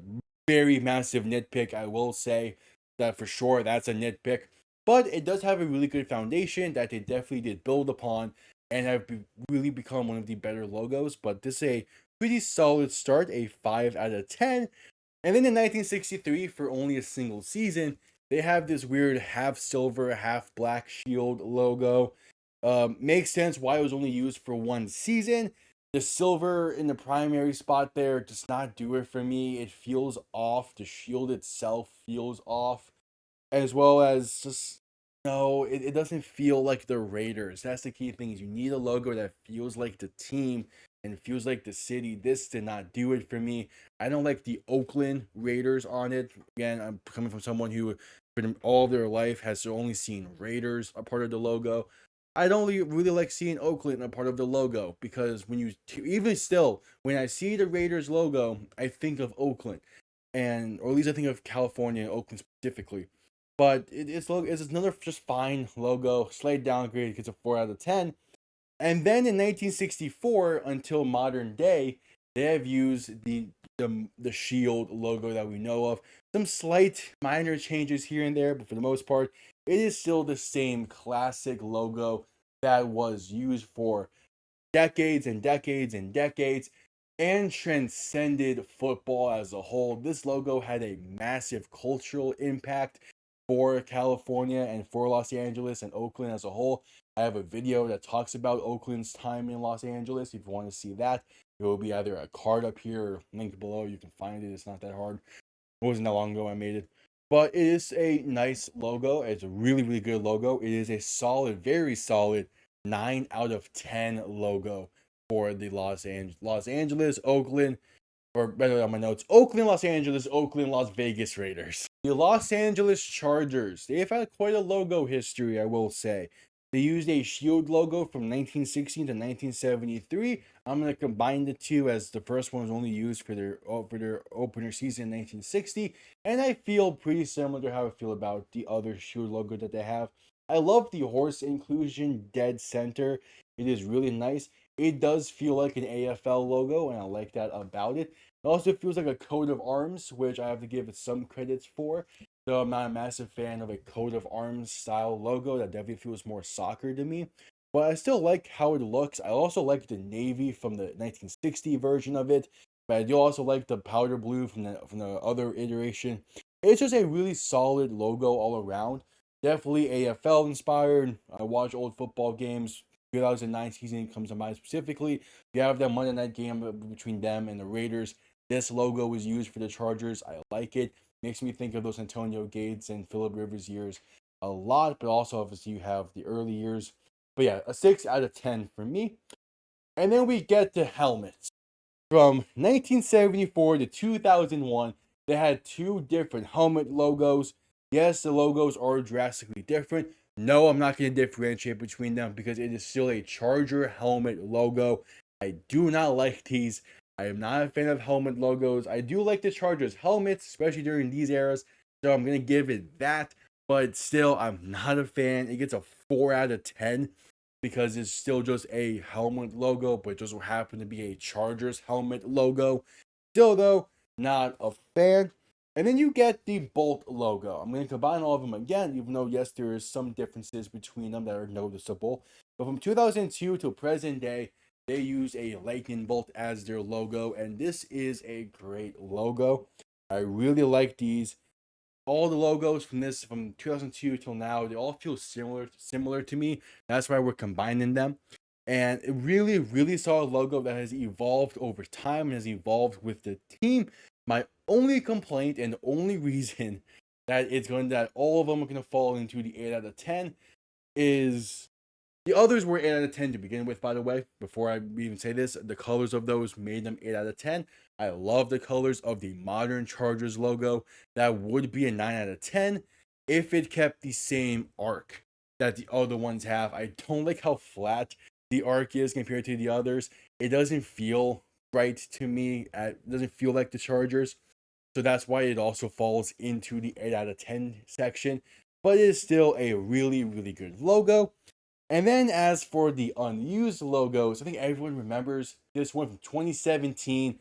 very massive nitpick. I will say that for sure. That's a nitpick. But it does have a really good foundation that they definitely did build upon and have really become one of the better logos. But this is a pretty solid start, a 5 out of 10. And then in 1963, for only a single season, they have this weird half silver, half black shield logo. Makes sense why it was only used for one season. The silver in the primary spot there does not do it for me. It feels off. The shield itself feels off, as well as just no, it doesn't feel like the Raiders. That's the key thing, is you need a logo that feels like the team and feels like the city. This did not do it for me. I don't like the Oakland Raiders on it. Again, I'm coming from someone who for all of their life has only seen Raiders a part of the logo. I don't really like seeing Oakland a part of the logo, because when you even still, when I see the Raiders logo, I think of Oakland, and or at least I think of California and Oakland specifically. But it's another just fine logo. Slight downgrade, gets a 4 out of 10. And then in 1964 until modern day, they have used the Shield logo that we know of. Some slight minor changes here and there, but for the most part, it is still the same classic logo that was used for decades and decades and decades and transcended football as a whole. This logo had a massive cultural impact for California and for Los Angeles and Oakland as a whole. I have a video that talks about Oakland's time in Los Angeles. If you want to see that, it will be either a card up here or linked below. You can find it. It's not that hard. It wasn't that long ago I made it. But it is a nice logo. It's a really, really good logo. It is a solid, very solid 9 out of 10 logo for the Los Angeles, Oakland, or better on my notes, Oakland, Los Angeles, Oakland, Las Vegas Raiders. The Los Angeles Chargers, they've had quite a logo history, I will say. They used a shield logo from 1960 to 1973. I'm going to combine the two, as the first one was only used for their opener season in 1960, and I feel pretty similar to how I feel about the other shield logo that they have. I love the horse inclusion dead center. It is really nice. It does feel like an AFL logo, and I like that about it. It also feels like a coat of arms, which I have to give it some credits for. Though I'm not a massive fan of a coat of arms style logo, that definitely feels more soccer to me. But I still like how it looks. I also like the navy from the 1960 version of it, but I do also like the powder blue from the other iteration. It's just a really solid logo all around. Definitely AFL inspired. I watch old football games. 2009 season comes to mind specifically. You have that Monday night game between them and the Raiders. This logo was used for the Chargers. I like it. Makes me think of those Antonio Gates and Phillip Rivers years a lot, but also obviously you have the early years. But yeah, a 6 out of 10 for me. And then we get to helmets. From 1974 to 2001, they had two different helmet logos. Yes, the logos are drastically different. No, I'm not going to differentiate between them because it is still a Charger helmet logo. I do not like these. I am not a fan of helmet logos. I do like the Chargers helmets, especially during these eras. So I'm going to give it that. But still, I'm not a fan. It gets a 4 out of 10 because it's still just a helmet logo, but it just so happened to be a Chargers helmet logo. Still, though, not a fan. And then you get the Bolt logo. I'm going to combine all of them again, even though, yes, there is some differences between them that are noticeable. But from 2002 to present day, they use a lightning bolt as their logo, and this is a great logo. I really like these. All the logos from 2002 till now, they all feel similar to me. That's why we're combining them. And it really, really solid logo that has evolved over time and has evolved with the team. My only complaint and only reason that all of them are going to fall into the 8 out of 10 is the others were 8 out of 10 to begin with, by the way. Before I even say this, the colors of those made them 8 out of 10. I love the colors of the modern Chargers logo. That would be a 9 out of 10 if it kept the same arc that the other ones have. I don't like how flat the arc is compared to the others. It doesn't feel right to me. It doesn't feel like the Chargers. So that's why it also falls into the 8 out of 10 section. But it is still a really, really good logo. And then as for the unused logos, I think everyone remembers this one from 2017.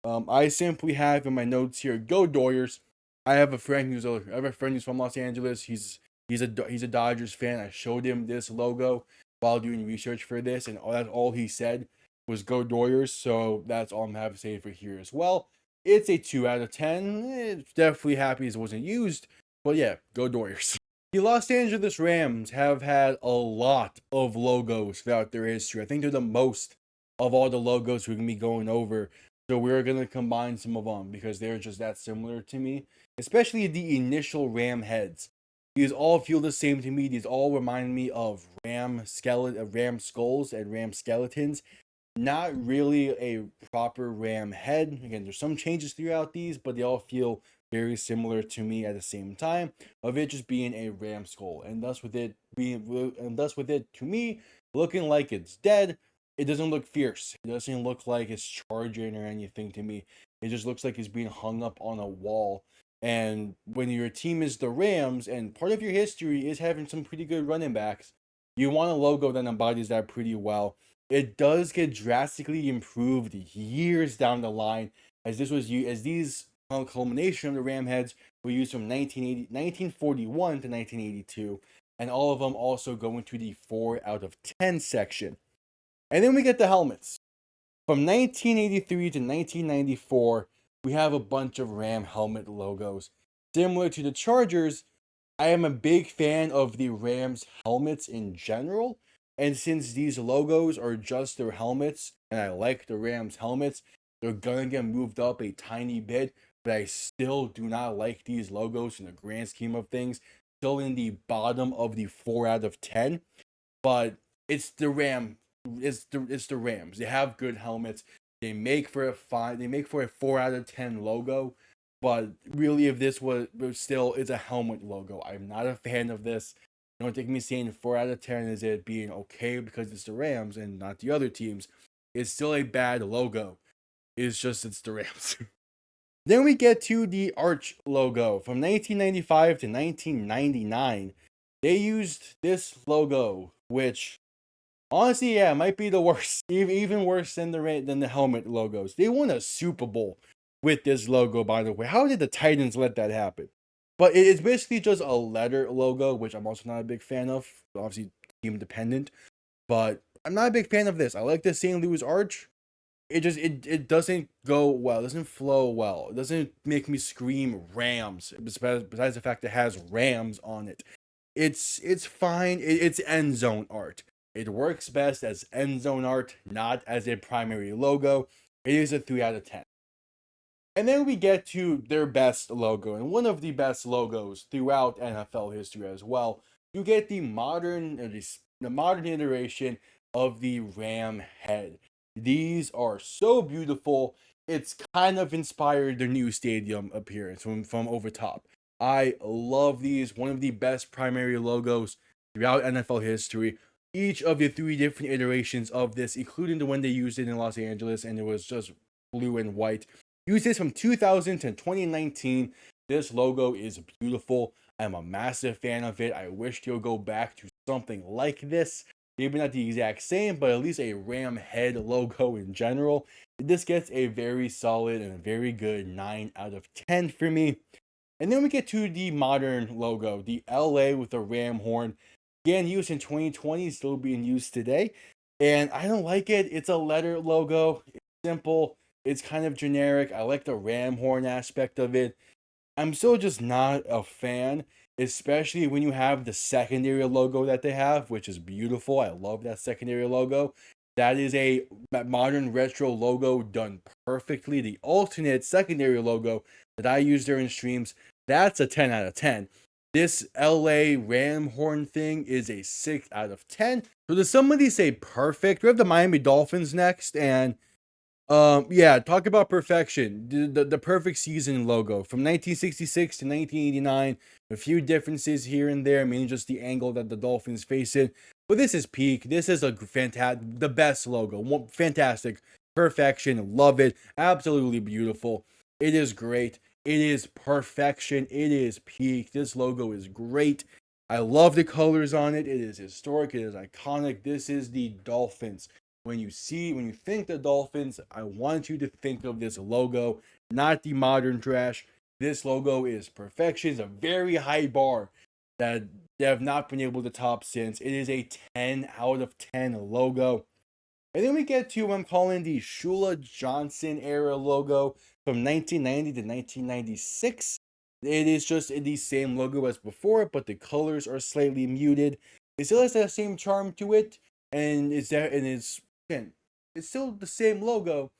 I simply have in my notes here, "Go Doyers." I have a friend who's from Los Angeles. He's a Dodgers fan. I showed him this logo while doing research for this, and that's all he said was "Go Doyers." So that's all I'm having to say for here as well. It's a 2 out of 10. It's definitely happy as it wasn't used, but yeah, go Doyers. The Los Angeles Rams have had a lot of logos throughout their history. I think they're the most of all the logos we're gonna be going over. So we're gonna combine some of them because they're just that similar to me, especially the initial Ram heads. These all feel the same to me. These all remind me of Ram skulls and Ram skeletons. Not really a proper Ram head. Again, there's some changes throughout these, but they all feel very similar to me at the same time. Of it just being a Ram skull, and thus with it to me looking like it's dead. It doesn't look fierce. It doesn't look like it's charging or anything to me. It just looks like it's being hung up on a wall. And when your team is the Rams, and part of your history is having some pretty good running backs, you want a logo that embodies that pretty well. It does get drastically improved years down the line, as this was as these culmination of the Ram heads were used from 1941 to 1982, and all of them also go into the 4 out of 10 section. And then we get the helmets. From 1983 to 1994, we have a bunch of Ram helmet logos. Similar to the Chargers, I am a big fan of the Rams helmets in general. And since these logos are just their helmets, and I like the Rams helmets, they're gonna get moved up a tiny bit, but I still do not like these logos in the grand scheme of things. Still in the bottom of the 4 out of 10. But it's the Ram. It's the Rams. They have good helmets. They make for a 4 out of 10 logo. But really, if this was still, it's a helmet logo. I'm not a fan of this. Don't take me saying 4 out of 10 is it being okay because it's the Rams and not the other teams. It's still a bad logo. It's the Rams. Then we get to the Arch logo from 1995 to 1999. They used this logo, which honestly, yeah, might be the worst, even worse than the helmet logos. They won a Super Bowl with this logo, by the way. How did the Titans let that happen? But it's basically just a letter logo, which I'm also not a big fan of. Obviously, team dependent, but I'm not a big fan of this. I like the St. Louis Arch. It doesn't go well. It doesn't flow well. It doesn't make me scream Rams. Besides the fact it has Rams on it, it's fine. It's end zone art. It works best as end zone art, not as a primary logo. It is a 3 out of 10. And then we get to their best logo, and one of the best logos throughout NFL history as well. You get the modern iteration of the Ram head. These are so beautiful. It's kind of inspired their new stadium appearance from over top. I love these. One of the best primary logos throughout NFL history. Each of the 3 different iterations of this, including the one they used it in Los Angeles, and it was just blue and white. Used this from 2000 to 2019. This logo is beautiful. I'm a massive fan of it. I wish they'll go back to something like this. Maybe not the exact same, but at least a Ram head logo in general. This gets a very solid and a very good 9 out of 10 for me. And then we get to the modern logo, the LA with the ram horn. Again, used in 2020, still being used today. And I don't like it. It's a letter logo. It's simple. It's kind of generic. I like the ram horn aspect of it. I'm still just not a fan, especially when you have the secondary logo that they have, which is beautiful. I love that secondary logo. That is a modern retro logo done perfectly. The alternate secondary logo that I use during streams, that's a 10 out of 10. This LA Ram horn thing is a 6 out of 10. So does somebody say perfect? We have the Miami Dolphins next, and yeah, talk about perfection. The perfect season logo from 1966 to 1989. A few differences here and there, mainly just the angle that the Dolphins face it. But this is peak. This is a fantastic, the best logo. Fantastic, perfection. Love it. Absolutely beautiful. It is great. It is perfection. It is peak. This logo is great. I love the colors on it. It is historic. It is iconic. This is the Dolphins. When you think the Dolphins, I want you to think of this logo, not the modern trash. This logo is perfection. It's a very high bar that they have not been able to top since. It is a 10 out of 10 logo. And then we get to what I'm calling the Shula Johnson era logo from 1990 to 1996. It is just the same logo as before, but the colors are slightly muted. It still has that same charm to it, and it's again, It's still the same logo.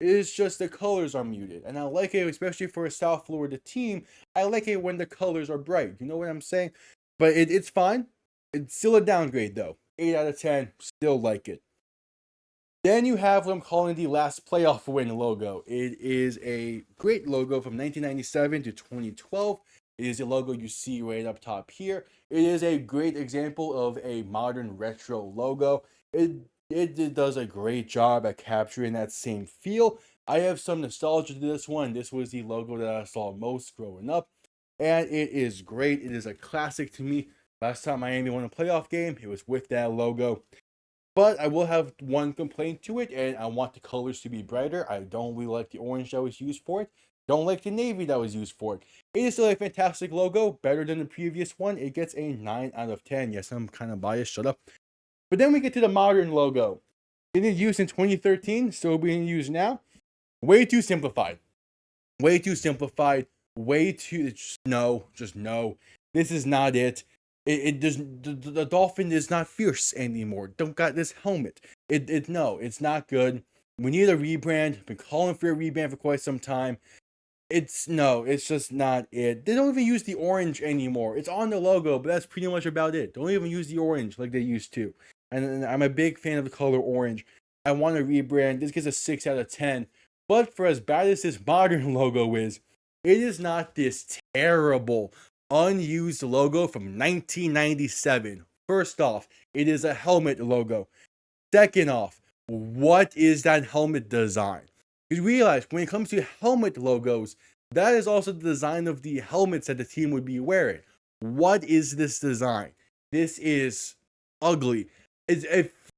It is just the colors are muted. And I like it, especially for a South Florida team. I like it when the colors are bright. You know what I'm saying? But it's fine. It's still a downgrade, though. 8 out of 10. Still like it. Then you have what I'm calling the last playoff win logo. It is a great logo from 1997 to 2012. It is a logo you see right up top here. It is a great example of a modern retro logo. It does a great job at capturing that same feel. I have some nostalgia to this one. This was the logo that I saw most growing up, and it is great. It is a classic to me. Last time Miami won a playoff game, it was with that logo. But I will have one complaint to it, and I want the colors to be brighter. I don't really like the orange that was used for it. Don't like the navy that was used for it. It is still a fantastic logo, better than the previous one. It gets a 9 out of 10. Yes, I'm kind of biased, shut up. But then we get to the modern logo. Didn't used in 2013, still being used now. Way too simplified. Way too simplified. Way too just no. This is not it. It does the dolphin is not fierce anymore. Don't got this helmet. No, it's not good. We need a rebrand. Been calling for a rebrand for quite some time. It's just not it. They don't even use the orange anymore. It's on the logo, but that's pretty much about it. Don't even use the orange like they used to. And I'm a big fan of the color orange. I want a rebrand. This gets a 6 out of 10. But for as bad as this modern logo is, it is not this terrible, unused logo from 1997. First off, it is a helmet logo. Second off, what is that helmet design? You realize when it comes to helmet logos, that is also the design of the helmets that the team would be wearing. What is this design? This is ugly. It's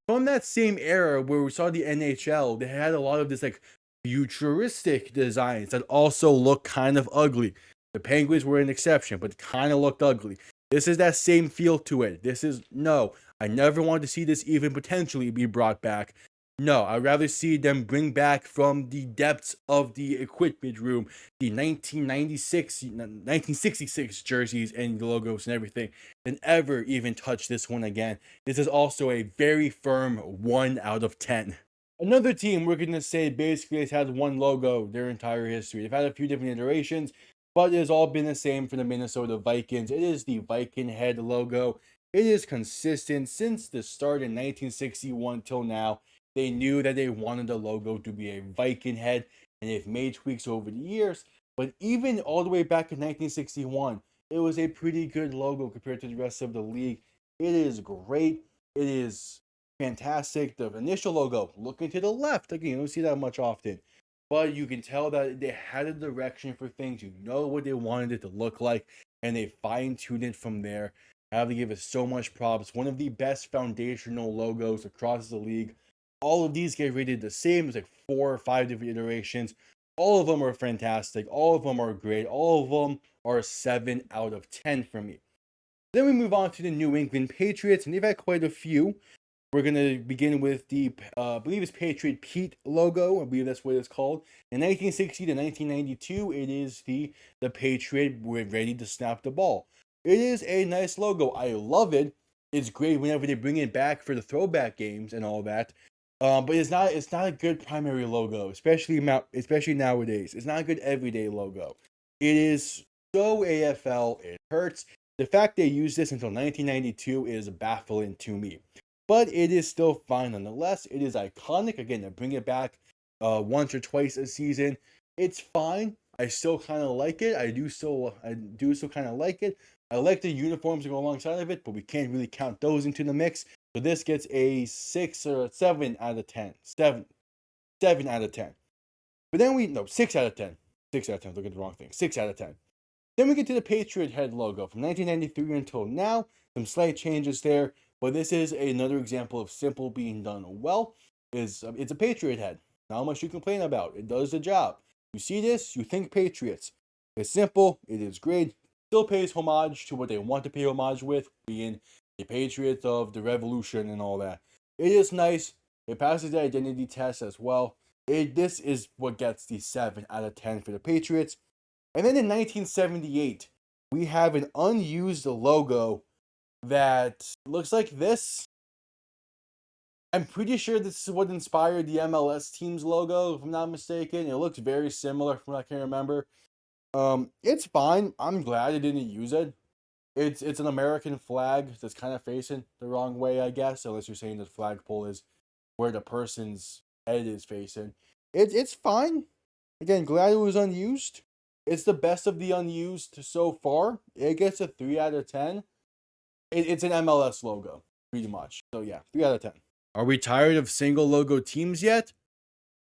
from that same era where we saw the NHL, they had a lot of this like futuristic designs that also look kind of ugly. The Penguins were an exception, but kind of looked ugly. This is that same feel to it. This is no. I never want to see this even potentially be brought back. No, I'd rather see them bring back from the depths of the equipment room the 1966 jerseys and logos and everything than ever even touch this one again. This is also a very firm 1 out of 10. Another team we're going to say basically has had one logo their entire history. They've had a few different iterations, but it has all been the same for the Minnesota Vikings. It is the Viking head logo. It is consistent since the start in 1961 till now. They knew that they wanted the logo to be a Viking head, and they've made tweaks over the years. But even all the way back in 1961, it was a pretty good logo compared to the rest of the league. It is great. It is fantastic. The initial logo, looking to the left, again, you don't see that much often. But you can tell that they had a direction for things. You know what they wanted it to look like, and they fine-tuned it from there. I have to give it so much props. One of the best foundational logos across the league. All of these get rated the same. There's like 4 or 5 different iterations. All of them are fantastic. All of them are great. All of them are 7 out of 10 for me. Then we move on to the New England Patriots, and they've had quite a few. We're going to begin with the, I believe it's Patriot Pete logo. I believe that's what it's called. In 1960 to 1992, it is the Patriot ready to snap the ball. It is a nice logo. I love it. It's great whenever they bring it back for the throwback games and all that. But it's not a good primary logo, especially nowadays. It's not a good everyday logo. It is so AFL, it hurts. The fact they used this until 1992 is baffling to me. But it is still fine nonetheless. It is iconic. Again, to bring it back once or twice a season, it's fine. I still kind of like it. I do still kind of like it. I like the uniforms that go alongside of it, but we can't really count those into the mix. So this gets a 6 or 7 out of 10. 7 out of 10. But then 6 out of 10. 6 out of 10. Look at the wrong thing. 6 out of 10. Then we get to the Patriot head logo from 1993 until now. Some slight changes there, but this is another example of simple being done well. It's a Patriot head. Not much you complain about. It does the job. You see this, you think Patriots. It's simple. It is great. Still pays homage to what they want to pay homage with, being the Patriots of the Revolution and all that. It is nice. It passes the identity test as well. This is what gets the 7 out of 10 for the Patriots. And then in 1978, we have an unused logo that looks like this. I'm pretty sure this is what inspired the MLS team's logo, if I'm not mistaken. It looks very similar from what I can remember. It's fine. I'm glad I didn't use it. It's an American flag that's kind of facing the wrong way, I guess, unless you're saying the flagpole is where the person's head is facing. It's fine. Again, glad it was unused. It's the best of the unused so far. It gets a 3 out of 10. It's an MLS logo, pretty much. So yeah, 3 out of 10. Are we tired of single logo teams yet?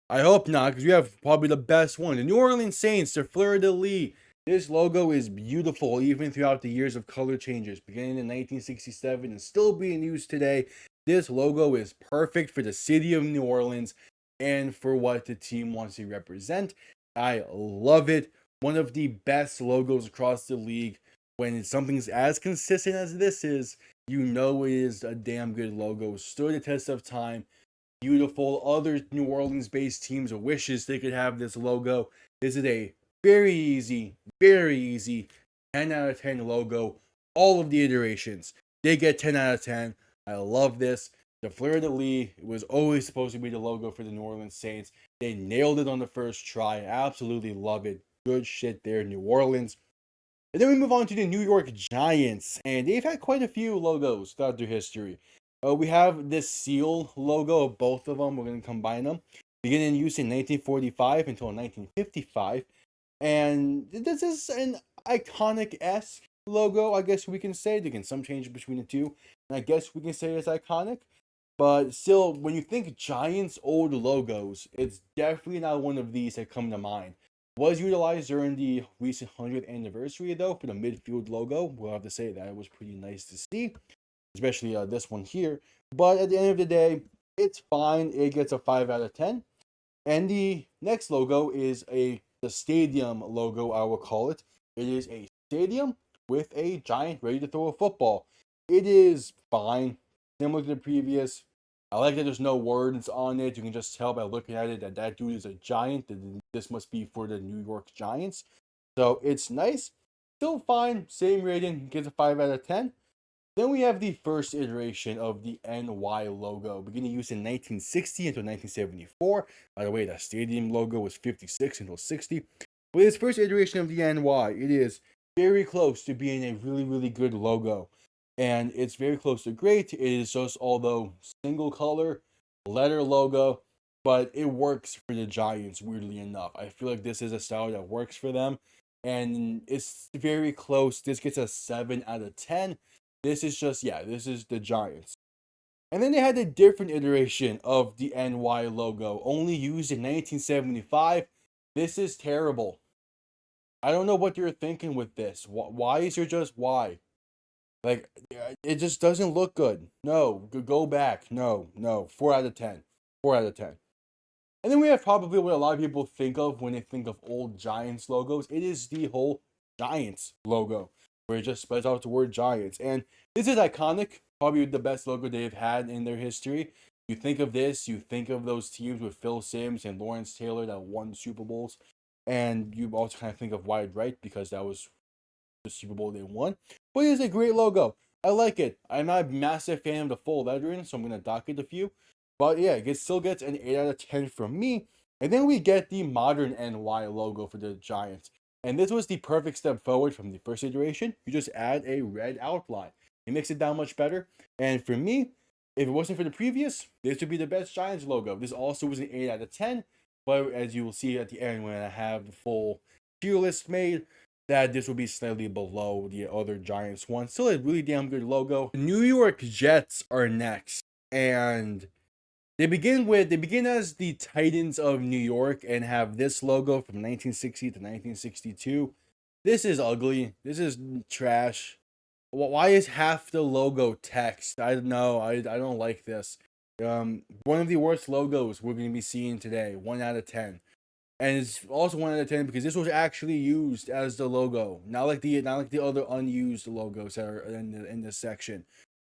I hope not, because we have probably the best one. The New Orleans Saints, the Fleur de Lis. This logo is beautiful even throughout the years of color changes, beginning in 1967 and still being used today. This logo is perfect for the city of New Orleans and for what the team wants to represent. I love it. One of the best logos across the league. When something's as consistent as this is, you know it is a damn good logo. Stood the test of time. Beautiful. Other New Orleans based teams wishes they could have this logo. This is a very easy 10 out of 10 logo. All of the iterations, they get 10 out of 10. I love this. The Fleur de Lis was always supposed to be the logo for the New Orleans Saints. They nailed it on the first try. Absolutely love it. Good shit there, New Orleans. And then we move on to the New York Giants, and they've had quite a few logos throughout their history. We have this seal logo of both of them. We're going to combine them. Beginning in use in 1945 until 1955. And this is an iconic-esque logo, I guess we can say. There can some change between the two. And I guess we can say it's iconic. But still, when you think Giants' old logos, it's definitely not one of these that come to mind. Was utilized during the recent 100th anniversary, though, for the midfield logo. We'll have to say that it was pretty nice to see, especially this one here. But at the end of the day, it's fine. It gets a 5 out of 10. And the next logo is the stadium logo, I will call it. It is a stadium with a giant ready to throw a football. It is fine, similar to the previous. I like that there's no words on it. You can just tell by looking at it that that dude is a giant. That this must be for the New York Giants. So it's nice. Still fine. Same rating. Gets a 5 out of 10. Then we have the first iteration of the NY logo, beginning use in 1960 until 1974. By the way, that stadium logo was 56 until 60. With its first iteration of the NY, it is very close to being a really good logo. And it's very close to great. It is just, although single color, letter logo, but it works for the Giants, weirdly enough. I feel like this is a style that works for them. And it's very close. This gets a 7 out of 10. This is just, yeah, this is the Giants. And then they had a different iteration of the NY logo, only used in 1975. This is terrible. I don't know what you're thinking with this. Why is there just why? Like, it just doesn't look good. No, go back. No. 4 out of 10. 4 out of 10. And then we have probably what a lot of people think of when they think of old Giants logos. It is the whole Giants logo, where it just spells out the word Giants. And this is iconic, probably the best logo they've had in their history. You think of this, you think of those teams with Phil Simms and Lawrence Taylor that won Super Bowls. And you also kind of think of Wide Right because that was the Super Bowl they won. But it is a great logo. I like it. I'm not a massive fan of the full lettering, so I'm going to dock it a few. But yeah, it still gets an 8 out of 10 from me. And then we get the modern NY logo for the Giants. And this was the perfect step forward from the first iteration. You just add a red outline. It makes it that much better. And for me, if it wasn't for the previous, this would be the best Giants logo. This also was an 8 out of 10. But as you will see at the end when I have the full tier list made, that this will be slightly below the other Giants one. Still a really damn good logo. The New York Jets are next. And they begin as the Titans of New York and have this logo from 1960 to 1962. This is ugly. This is trash. Why is half the logo text? I don't know. I don't like this. One of the worst logos we're going to be seeing today. 1 out of 10. And it's also 1 out of 10 because this was actually used as the logo, not like the other unused logos that are in this section.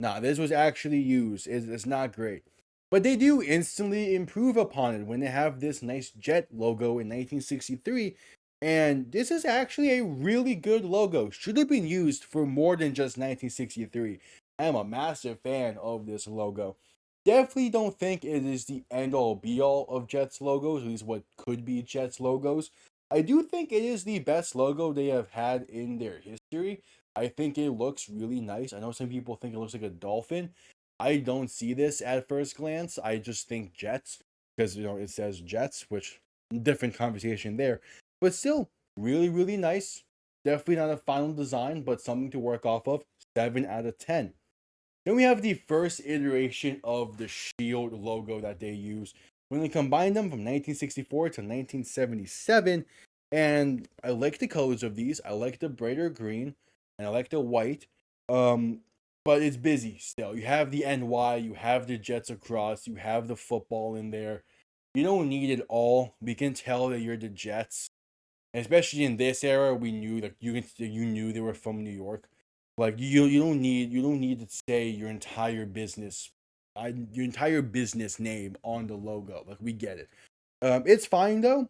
Nah, this was actually used. It's not great. But they do instantly improve upon it when they have this nice jet logo in 1963. And this is actually a really good logo. Should have been used for more than just 1963. I am a massive fan of this logo. Definitely don't think it is the end all be all of Jets logos, at least what could be Jets logos. I do think it is the best logo they have had in their history. I think it looks really nice. I know some people think it looks like a dolphin. I don't see this at first glance. I just think Jets because it says Jets, which different conversation there. But still really really nice. Definitely not a final design, but something to work off of. 7 out of 10. Then we have the first iteration of the Shield logo that they use when they combined them from 1964 to 1977. And I like the colors of these. I like the brighter green and I like the white. Um, but it's busy still. You have the NY, you have the Jets across, you have the football in there. You don't need it all. We can tell that you're the Jets, and especially in this era, we knew that you knew they were from New York. Like you don't need to say your entire business name on the logo. Like we get it. It's fine though.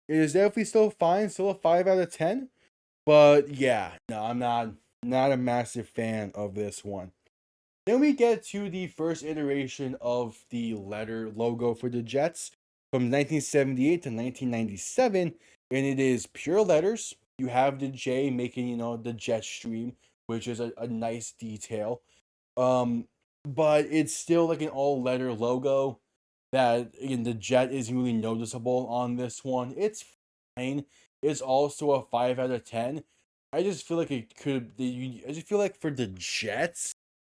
It is definitely still fine. Still a 5 out of 10. But yeah, no, I'm not a massive fan of this one. Then we get to the first iteration of the letter logo for the Jets from 1978 to 1997, and it is pure letters. You have the J making, the jet stream, which is a nice detail. Um, but it's still like an all letter logo that again the jet isn't really noticeable on this one. It's fine. It's also a 5 out of 10. I just feel like I just feel like for the Jets,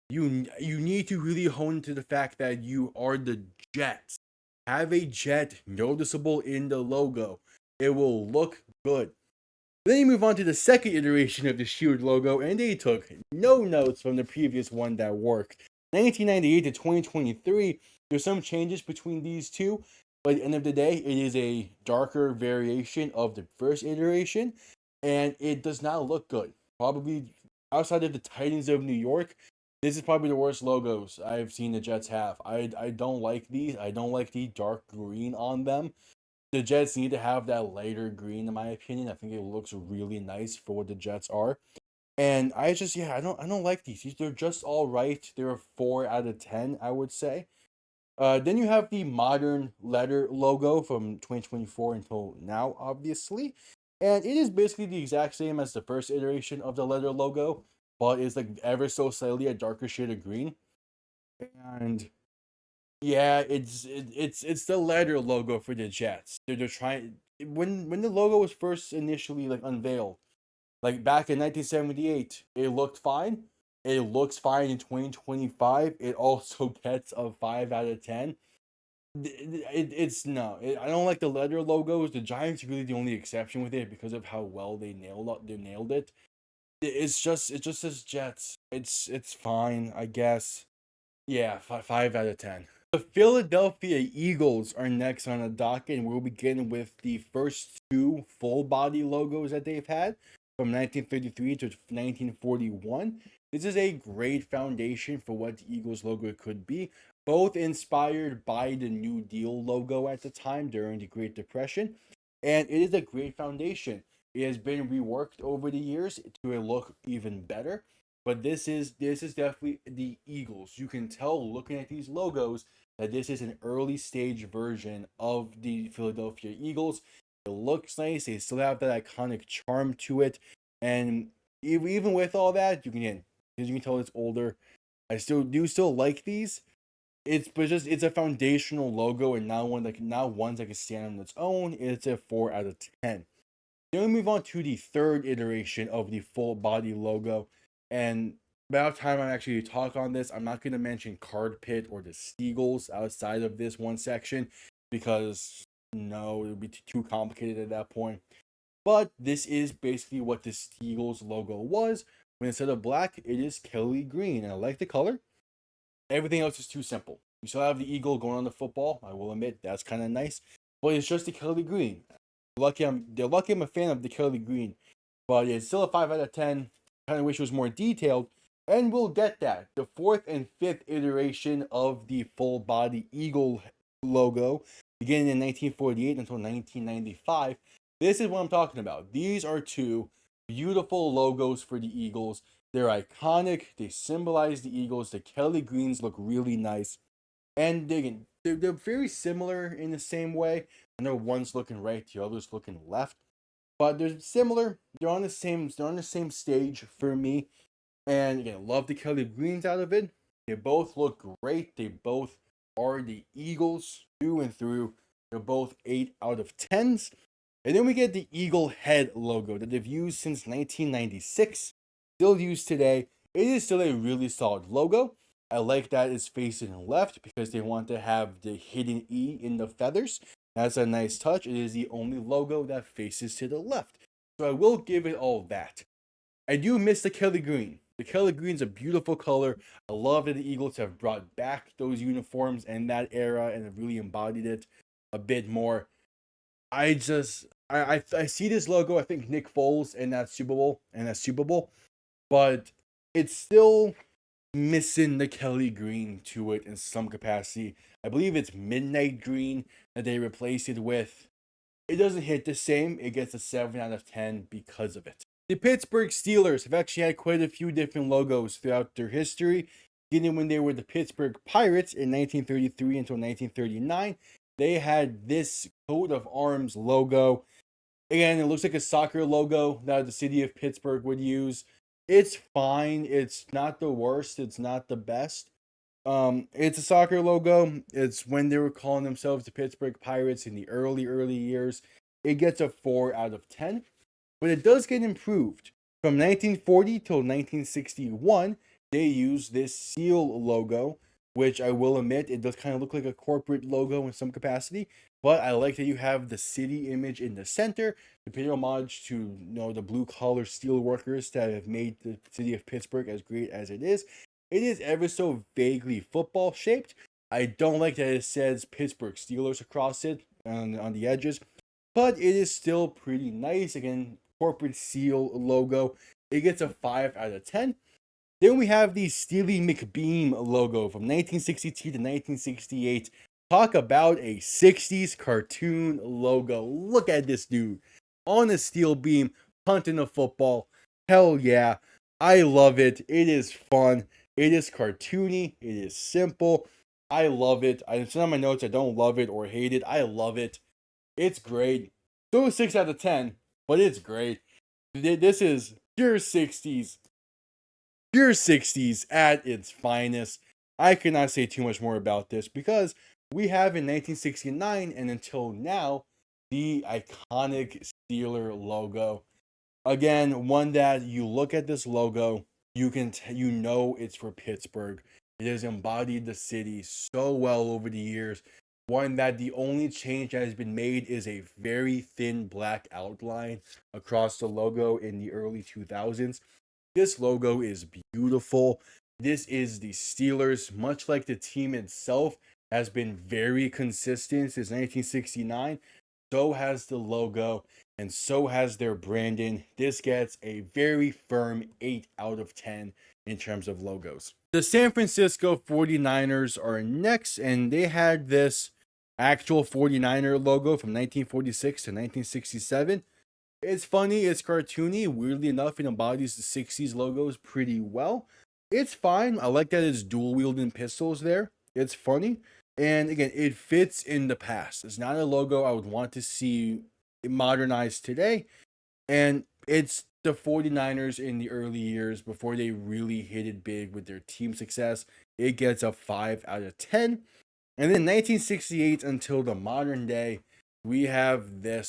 you need to really hone to the fact that you are the Jets. Have a jet noticeable in the logo. It will look good. Then you move on to the second iteration of the Shield logo, and they took no notes from the previous one that worked. 1998 to 2023, there's some changes between these two, but at the end of the day, it is a darker variation of the first iteration, and it does not look good. Probably outside of the Titans of New York, this is probably the worst logos I've seen the Jets have. I don't like these. I don't like the dark green on them. The Jets need to have that lighter green, in my opinion. I think it looks really nice for what the Jets are. And I don't like these. They're just all right. They're a 4 out of 10, I would say. Then you have the modern letter logo from 2024 until now, obviously. And it is basically the exact same as the first iteration of the letter logo, but it's like ever so slightly a darker shade of green. And yeah, it's the letter logo for the Jets. They're trying when the logo was first initially like unveiled, like back in 1978, it looked fine. It looks fine in 2025. It also gets a 5 out of 10. It's no, I don't like the letter logos. The Giants are really the only exception with it because of how well they nailed it. It just says Jets. It's fine, I guess. Yeah, 5 out of 10. The Philadelphia Eagles are next on the docket, and we'll begin with the first two full body logos that they've had from 1933 to 1941. This is a great foundation for what the Eagles logo could be, both inspired by the New Deal logo at the time during the Great Depression, and it is a great foundation. It has been reworked over the years to look even better, but this is definitely the Eagles. You can tell looking at these logos that this is an early stage version of the Philadelphia Eagles. It looks nice. They still have that iconic charm to it, and even with all that, because you can tell it's older. I still like these. It's a foundational logo and not one that can stand on its own. It's a 4 out of 10. Then we move on to the third iteration of the full body logo. And about time I actually talk on this, I'm not going to mention Card Pit or the Steagles outside of this one section because no, it would be too complicated at that point. But this is basically what the Steagles logo was. When instead of black, it is Kelly green. And I like the color. Everything else is too simple. You still have the eagle going on the football. I will admit that's kind of nice, but it's just the Kelly green. They're lucky I'm a fan of the Kelly green, but it's still a 5 out of 10. Kind of wish it was more detailed, and we'll get that. The fourth and fifth iteration of the full body eagle logo, beginning in 1948 until 1995. This is what I'm talking about. These are two beautiful logos for the Eagles. They're iconic. They symbolize the Eagles. The Kelly greens look really nice. And they're very similar in the same way. I know one's looking right, the other's looking left, but they're similar. They're on the same stage for me. And again, love the Kelly Greens out of it. They both look great. They both are the Eagles through and through. They're both 8 out of 10s. And then we get the Eagle head logo that they've used since 1996, still used today. It is still a really solid logo. I like that it's facing left because they want to have the hidden E in the feathers. That's a nice touch. It is the only logo that faces to the left. So I will give it all that. I do miss the Kelly Green. The Kelly Green's a beautiful color. I love that the Eagles have brought back those uniforms and that era and have really embodied it a bit more. I see this logo. I think Nick Foles in that Super Bowl, but it's still missing the Kelly Green to it in some capacity. I believe it's Midnight Green that they replaced it with. It doesn't hit the same. It gets a 7 out of 10 because of it. The Pittsburgh Steelers have actually had quite a few different logos throughout their history. Beginning when they were the Pittsburgh Pirates in 1933 until 1939, they had this coat of arms logo. Again, it looks like a soccer logo that the city of Pittsburgh would use. It's fine. It's not the worst. It's not the best. It's a soccer logo. It's when they were calling themselves the Pittsburgh Pirates in the early years. It gets a 4 out of 10, but it does get improved. From 1940 till 1961, they used this seal logo, which I will admit it does kind of look like a corporate logo in some capacity. But I like that you have the city image in the center to pay homage to the blue collar steel workers that have made the city of Pittsburgh as great as it is. It is ever so vaguely football shaped. I don't like that it says Pittsburgh Steelers across it on the edges, but it is still pretty nice. Again, corporate seal logo. It gets a 5 out of 10. Then we have the Steely McBeam logo from 1962 to 1968. Talk about a 60s cartoon logo. Look at this dude on a steel beam punting a football. Hell yeah. I love it. It is fun. It is cartoony. It is simple. I love it. It's not on my notes. I don't love it or hate it. I love it. It's great. Still a 6 out of 10, but it's great. This is pure 60s. Pure 60s at its finest. I cannot say too much more about this because we have in 1969 and until now the iconic Steeler logo. Again, one that you look at this logo, you know it's for Pittsburgh. It has embodied the city so well over the years. One that the only change that has been made is a very thin black outline across the logo in the early 2000s. This logo is beautiful. This is the Steelers, much like the team itself has been very consistent since 1969. So has the logo, and so has their branding. This gets a very firm 8 out of 10 in terms of logos. The San Francisco 49ers are next, and they had this actual 49er logo from 1946 to 1967. It's funny, it's cartoony. Weirdly enough, it embodies the 60s logos pretty well. It's fine. I like that it's dual wielding pistols there. It's funny. And again, it fits in the past. It's not a logo I would want to see modernized today. And it's the 49ers in the early years before they really hit it big with their team success. It gets a 5 out of 10. And then 1968 until the modern day, we have the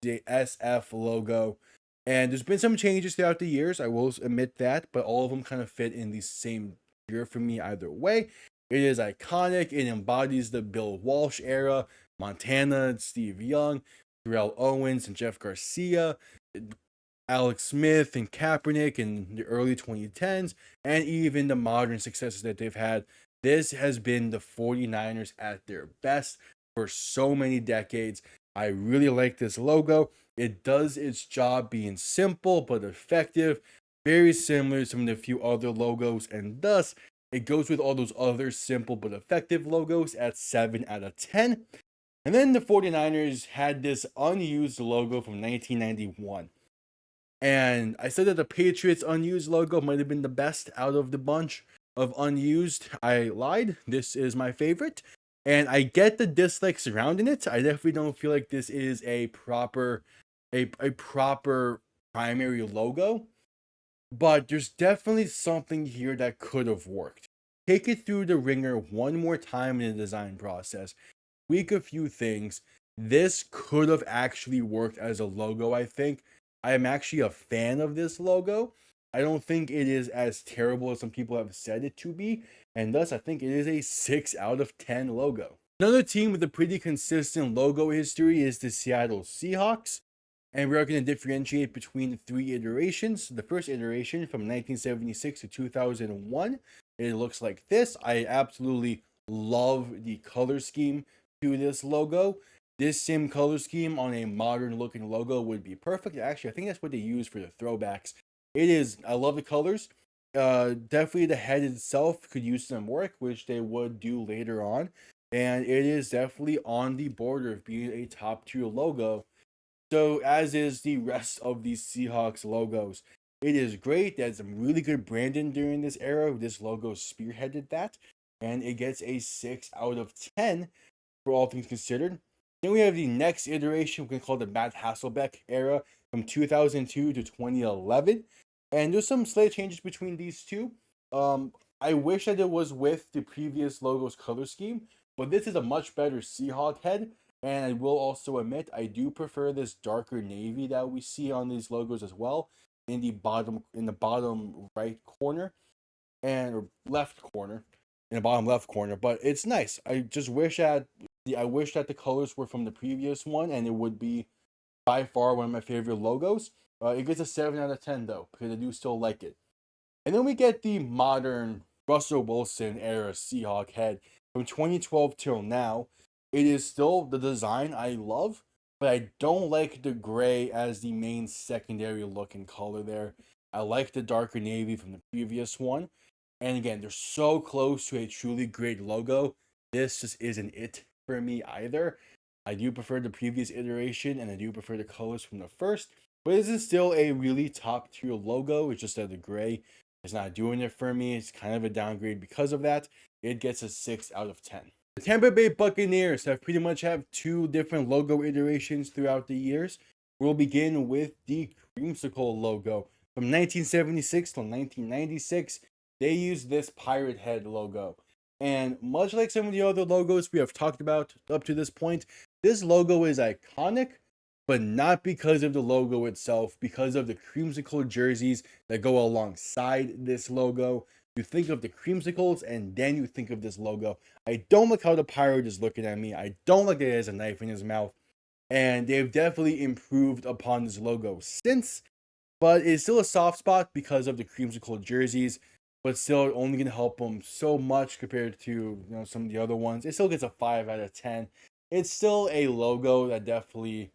SF logo. And there's been some changes throughout the years, I will admit that, but all of them kind of fit in the same year for me either way. It is iconic. It embodies the Bill Walsh era, Montana, Steve Young, Terrell Owens, and Jeff Garcia, Alex Smith and Kaepernick in the early 2010s, and even the modern successes that they've had. This has been the 49ers at their best for so many decades. I really like this logo. It does its job being simple but effective, very similar to some of the few other logos, and thus it goes with all those other simple but effective logos at 7 out of 10. And then the 49ers had this unused logo from 1991. And I said that the Patriots unused logo might have been the best out of the bunch. of Unused, I lied. This is my favorite. And I get the dislike surrounding it. I definitely don't feel like this is a proper a proper primary logo, but there's definitely something here that could have worked. Take it through the ringer one more time in the design process. Tweak a few things. This could have actually worked as a logo, I think. I am actually a fan of this logo. I don't think it is as terrible as some people have said it to be, and thus I think it is a 6 out of 10 logo. Another team with a pretty consistent logo history is the Seattle Seahawks, and we are going to differentiate between 3 iterations. The first iteration from 1976 to 2001, it looks like this. I absolutely love the color scheme to this logo. This same color scheme on a modern looking logo would be perfect. Actually, I think that's what they use for the throwbacks. It is, I love the colors. Definitely the head itself could use some work, which they would do later on. And it is definitely on the border of being a top tier logo. So, as is the rest of these Seahawks logos. It is great. There's some really good branding during this era. This logo spearheaded that. And it gets a 6 out of 10 for all things considered. Then we have the next iteration, we can call the Matt Hasselbeck era from 2002 to 2011. And there's some slight changes between these two. I wish that it was with the previous logo's color scheme, but this is a much better Seahawk head. And I will also admit, I do prefer this darker navy that we see on these logos as well in the bottom right corner and or left corner in the bottom left corner. But it's nice. I just wish that the colors were from the previous one, and it would be by far one of my favorite logos. It gets a 7 out of 10 though, because I do still like it. And then we get the modern Russell Wilson era Seahawk head from 2012 till now. It is still the design I love, but I don't like the gray as the main secondary looking color there. I like the darker navy from the previous one. And again, they're so close to a truly great logo. This just isn't it for me either. I do prefer the previous iteration and I do prefer the colors from the first, but this is still a really top tier logo. It's just that the gray is not doing it for me. It's kind of a downgrade because of that. It gets a 6 out of 10. The Tampa Bay Buccaneers have pretty much have 2 different logo iterations throughout the years. We'll begin with the creamsicle logo. From 1976 to 1996, they used this pirate head logo. And much like some of the other logos we have talked about up to this point, this logo is iconic, but not because of the logo itself, because of the creamsicle jerseys that go alongside this logo. You think of the creamsicles and then you think of this logo. I don't like how the pirate is looking at me. I don't like that he has a knife in his mouth. And they've definitely improved upon this logo since, but it's still a soft spot because of the creamsicle jerseys. But still, only gonna help them so much compared to some of the other ones. It still gets a 5 out of 10. It's still a logo that definitely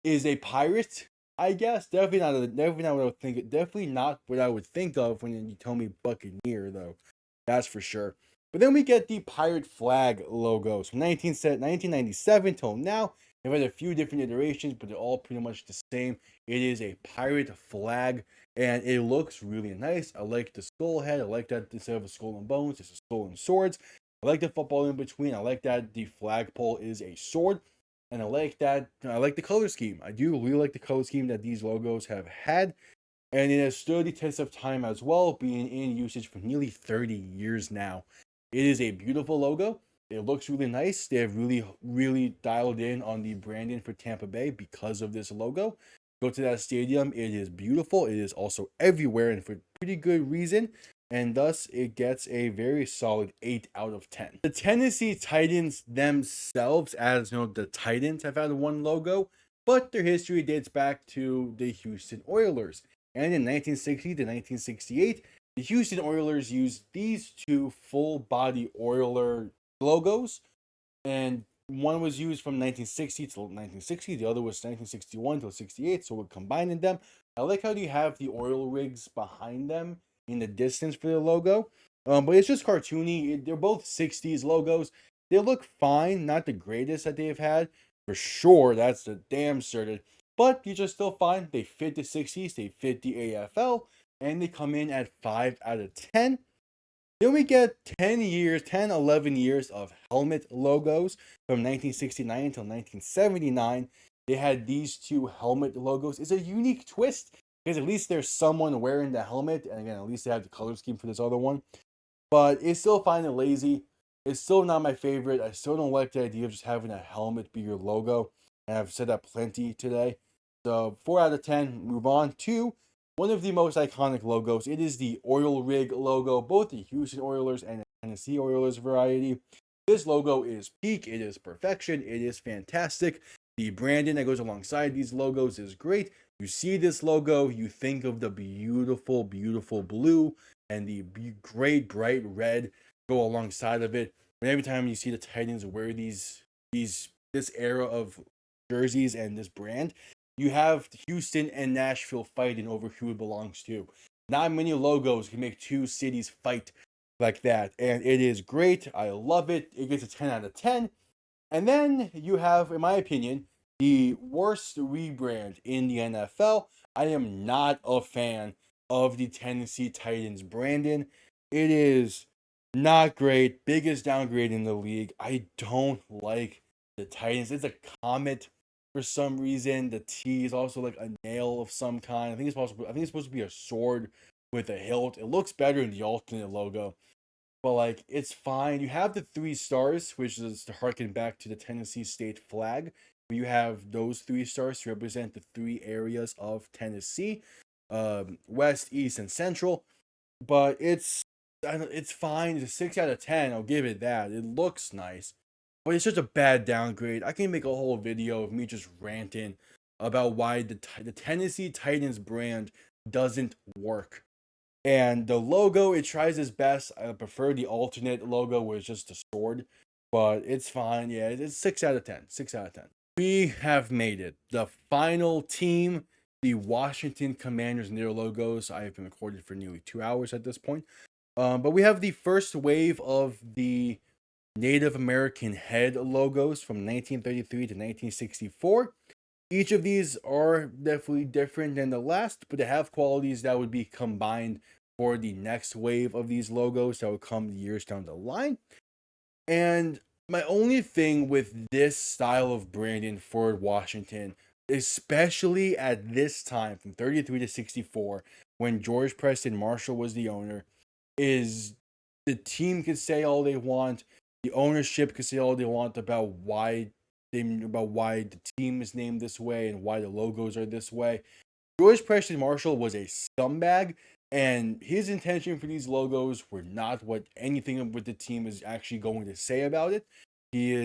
is a pirate, I guess. Definitely not what I would think. Definitely not what I would think of when you tell me Buccaneer, though. That's for sure. But then we get the pirate flag logos from 1997 till now. They've had a few different iterations, but they're all pretty much the same. It is a pirate flag, and it looks really nice. I like the skull head. I like that instead of a skull and bones, it's a skull and swords. I like the football in between. I like that the flagpole is a sword. And I like that. I like the color scheme. I do really like the color scheme that these logos have had. And it has stood the test of time as well, being in usage for nearly 30 years now. It is a beautiful logo. It looks really nice. They have really dialed in on the branding for Tampa Bay because of this logo. Go to that stadium. It is beautiful. It is also everywhere and for pretty good reason. And thus it gets a very solid 8 out of 10. The Tennessee Titans themselves, as the Titans have had one logo, but their history dates back to the Houston Oilers. And in 1960 to 1968, the Houston Oilers used these 2 full-body Oiler logos, and one was used from 1960 to 1960, the other was 1961 to 68, so we're combining them. I like how you have the oil rigs behind them in the distance for the logo, but it's just cartoony. They're both 60s logos. They look fine, not the greatest that they've had, for sure, that's the damn certain, but these are still fine. They fit the 60s, they fit the AFL, and they come in at 5 out of 10. Then we get 11 years of helmet logos from 1969 until 1979. They had these two helmet logos. It's a unique twist because at least there's someone wearing the helmet, and again, at least they have the color scheme for this other one. But it's still fine and lazy. It's still not my favorite. I still don't like the idea of just having a helmet be your logo, and I've said that plenty today. So 4 out of 10. Move on to one of the most iconic logos. It is the oil rig logo, both the Houston Oilers and the Tennessee Oilers variety. This logo is peak. It is perfection. It is fantastic. The branding that goes alongside these logos is great. You see this logo, you think of the beautiful, beautiful blue and the great bright red go alongside of it. And every time you see the Titans wear this era of jerseys and this brand, you have Houston and Nashville fighting over who it belongs to. Not many logos can make two cities fight like that, and it is great. I love it. It gets a 10 out of 10. And then you have, in my opinion, the worst rebrand in the NFL. I am not a fan of the Tennessee Titans branding. It is not great. Biggest downgrade in the league. I don't like the Titans. It's a comet for some reason. The T is also like a nail of some kind. I think it's supposed to be a sword with a hilt. It looks better in the alternate logo. But like it's fine. You have the 3 stars, which is to harken back to the Tennessee state flag. You have those 3 stars to represent the 3 areas of Tennessee, west, east, and central. But it's fine. It's a 6 out of 10. I'll give it that. It looks nice, but it's just a bad downgrade. I can make a whole video of me just ranting about why the Tennessee Titans brand doesn't work. And the logo, it tries its best. I prefer the alternate logo where it's just a sword, but it's fine. Yeah, it's 6 out of 10. 6 out of 10. We have made it. The final team, the Washington Commanders and their logos. I have been recording for nearly 2 hours at this point. But we have the first wave of the Native American head logos from 1933 to 1964. Each of these are definitely different than the last, but they have qualities that would be combined for the next wave of these logos that would come years down the line. And my only thing with this style of branding for Washington, especially at this time from 33 to 64, when George Preston Marshall was the owner, is the team can say all they want, the ownership can say all they want about why the team is named this way and why the logos are this way. George Preston Marshall was a scumbag, and his intention for these logos were not what anything with the team is actually going to say about it. He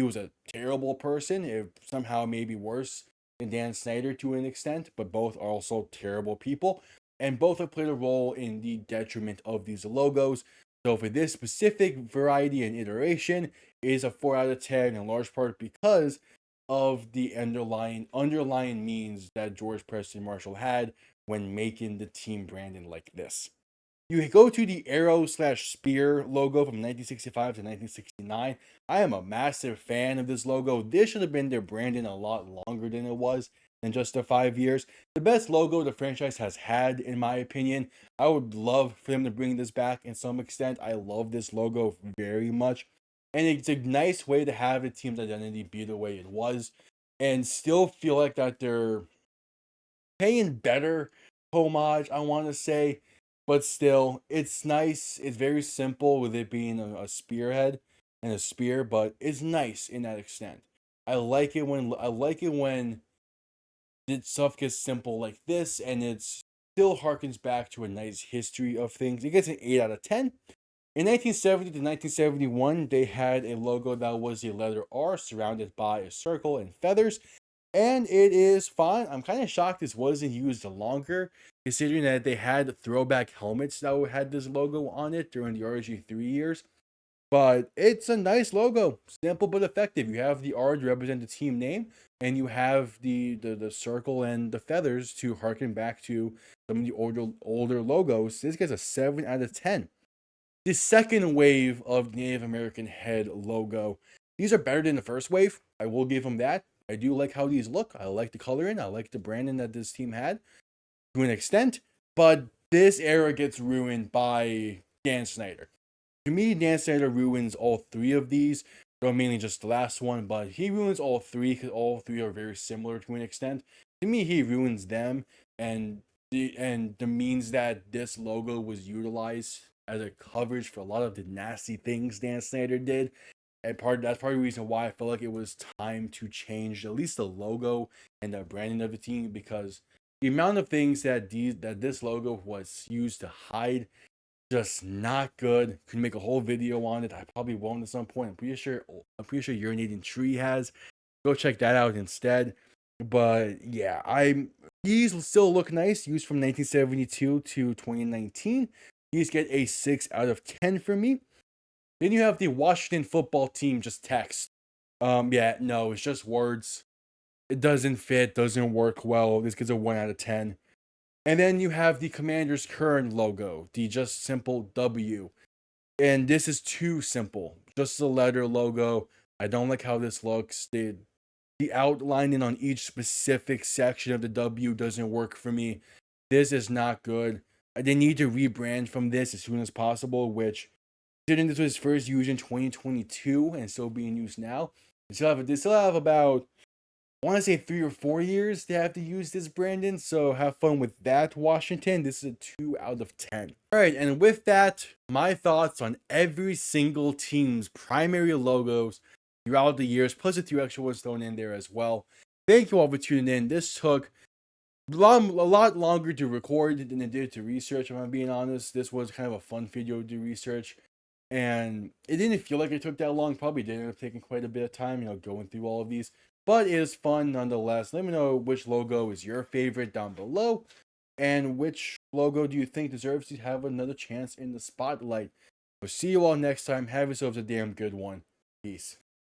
was a terrible person, if somehow maybe worse than Dan Snyder to an extent, but both are also terrible people, and both have played a role in the detriment of these logos. So for this specific variety and iteration, it is a 4 out of 10 in large part because of the underlying means that George Preston Marshall had when making the team branding like this. You go to the arrow/spear logo from 1965 to 1969. I am a massive fan of this logo. This should have been their branding a lot longer than it was in just the 5 years. The best logo the franchise has had, in my opinion. I would love for them to bring this back in some extent. I love this logo very much. And it's a nice way to have the team's identity be the way it was and still feel like that they're paying better homage, I want to say, but still, it's nice. It's very simple with it being a spearhead and a spear, but it's nice in that extent. I like it when stuff gets simple like this, and it still harkens back to a nice history of things. It gets an 8 out of 10. In 1970 to 1971, they had a logo that was the letter R surrounded by a circle and feathers, and it is fine. I'm kind of shocked this wasn't used longer, considering that they had throwback helmets that had this logo on it during the RG3 years. But it's a nice logo, simple but effective. You have the R to represent the team name, and you have the circle and the feathers to harken back to some of the older logos. This gets a 7 out of 10. The second wave of Native American head logo, these are better than the first wave. I will give them that. I do like how these look. I like the coloring. I like the branding that this team had to an extent. But this era gets ruined by Dan Snyder. To me, Dan Snyder ruins all three of these, or mainly just the last one, but he ruins all three because all three are very similar to an extent. To me, he ruins them, and the means that this logo was utilized as a coverage for a lot of the nasty things Dan Snyder did. And that's part of the reason why I felt like it was time to change at least the logo and the branding of the team, because the amount of things that this logo was used to hide, just not good. Could make a whole video on it. I probably won't at some point. I'm pretty sure Urinating Tree has. Go check that out instead. But yeah, these still look nice. Used from 1972 to 2019. These get a 6 out of 10 for me. Then you have the Washington football team just text. Yeah, no, it's just words. It doesn't fit, doesn't work well. This gets a 1 out of 10. And then you have the Commander's current logo, the just simple W. And this is too simple. Just a letter logo. I don't like how this looks. The outlining on each specific section of the W doesn't work for me. This is not good. They need to rebrand from this as soon as possible, which considering this was first used in 2022 and still being used now, they still have about, I want to say 3 or 4 years they have to use this branding. So have fun with that, Washington. This is a 2 out of 10. All right, and with that, my thoughts on every single team's primary logos throughout the years, plus a few extra ones thrown in there as well. Thank you all for tuning in. This took a lot longer to record than it did to research, if I'm being honest. This was kind of a fun video to research, and it didn't feel like it took that long. Probably did end up taking quite a bit of time, going through all of these, but it is fun nonetheless. Let me know which logo is your favorite down below, and which logo do you think deserves to have another chance in the spotlight. We'll see you all next time. Have yourselves a damn good one. Peace.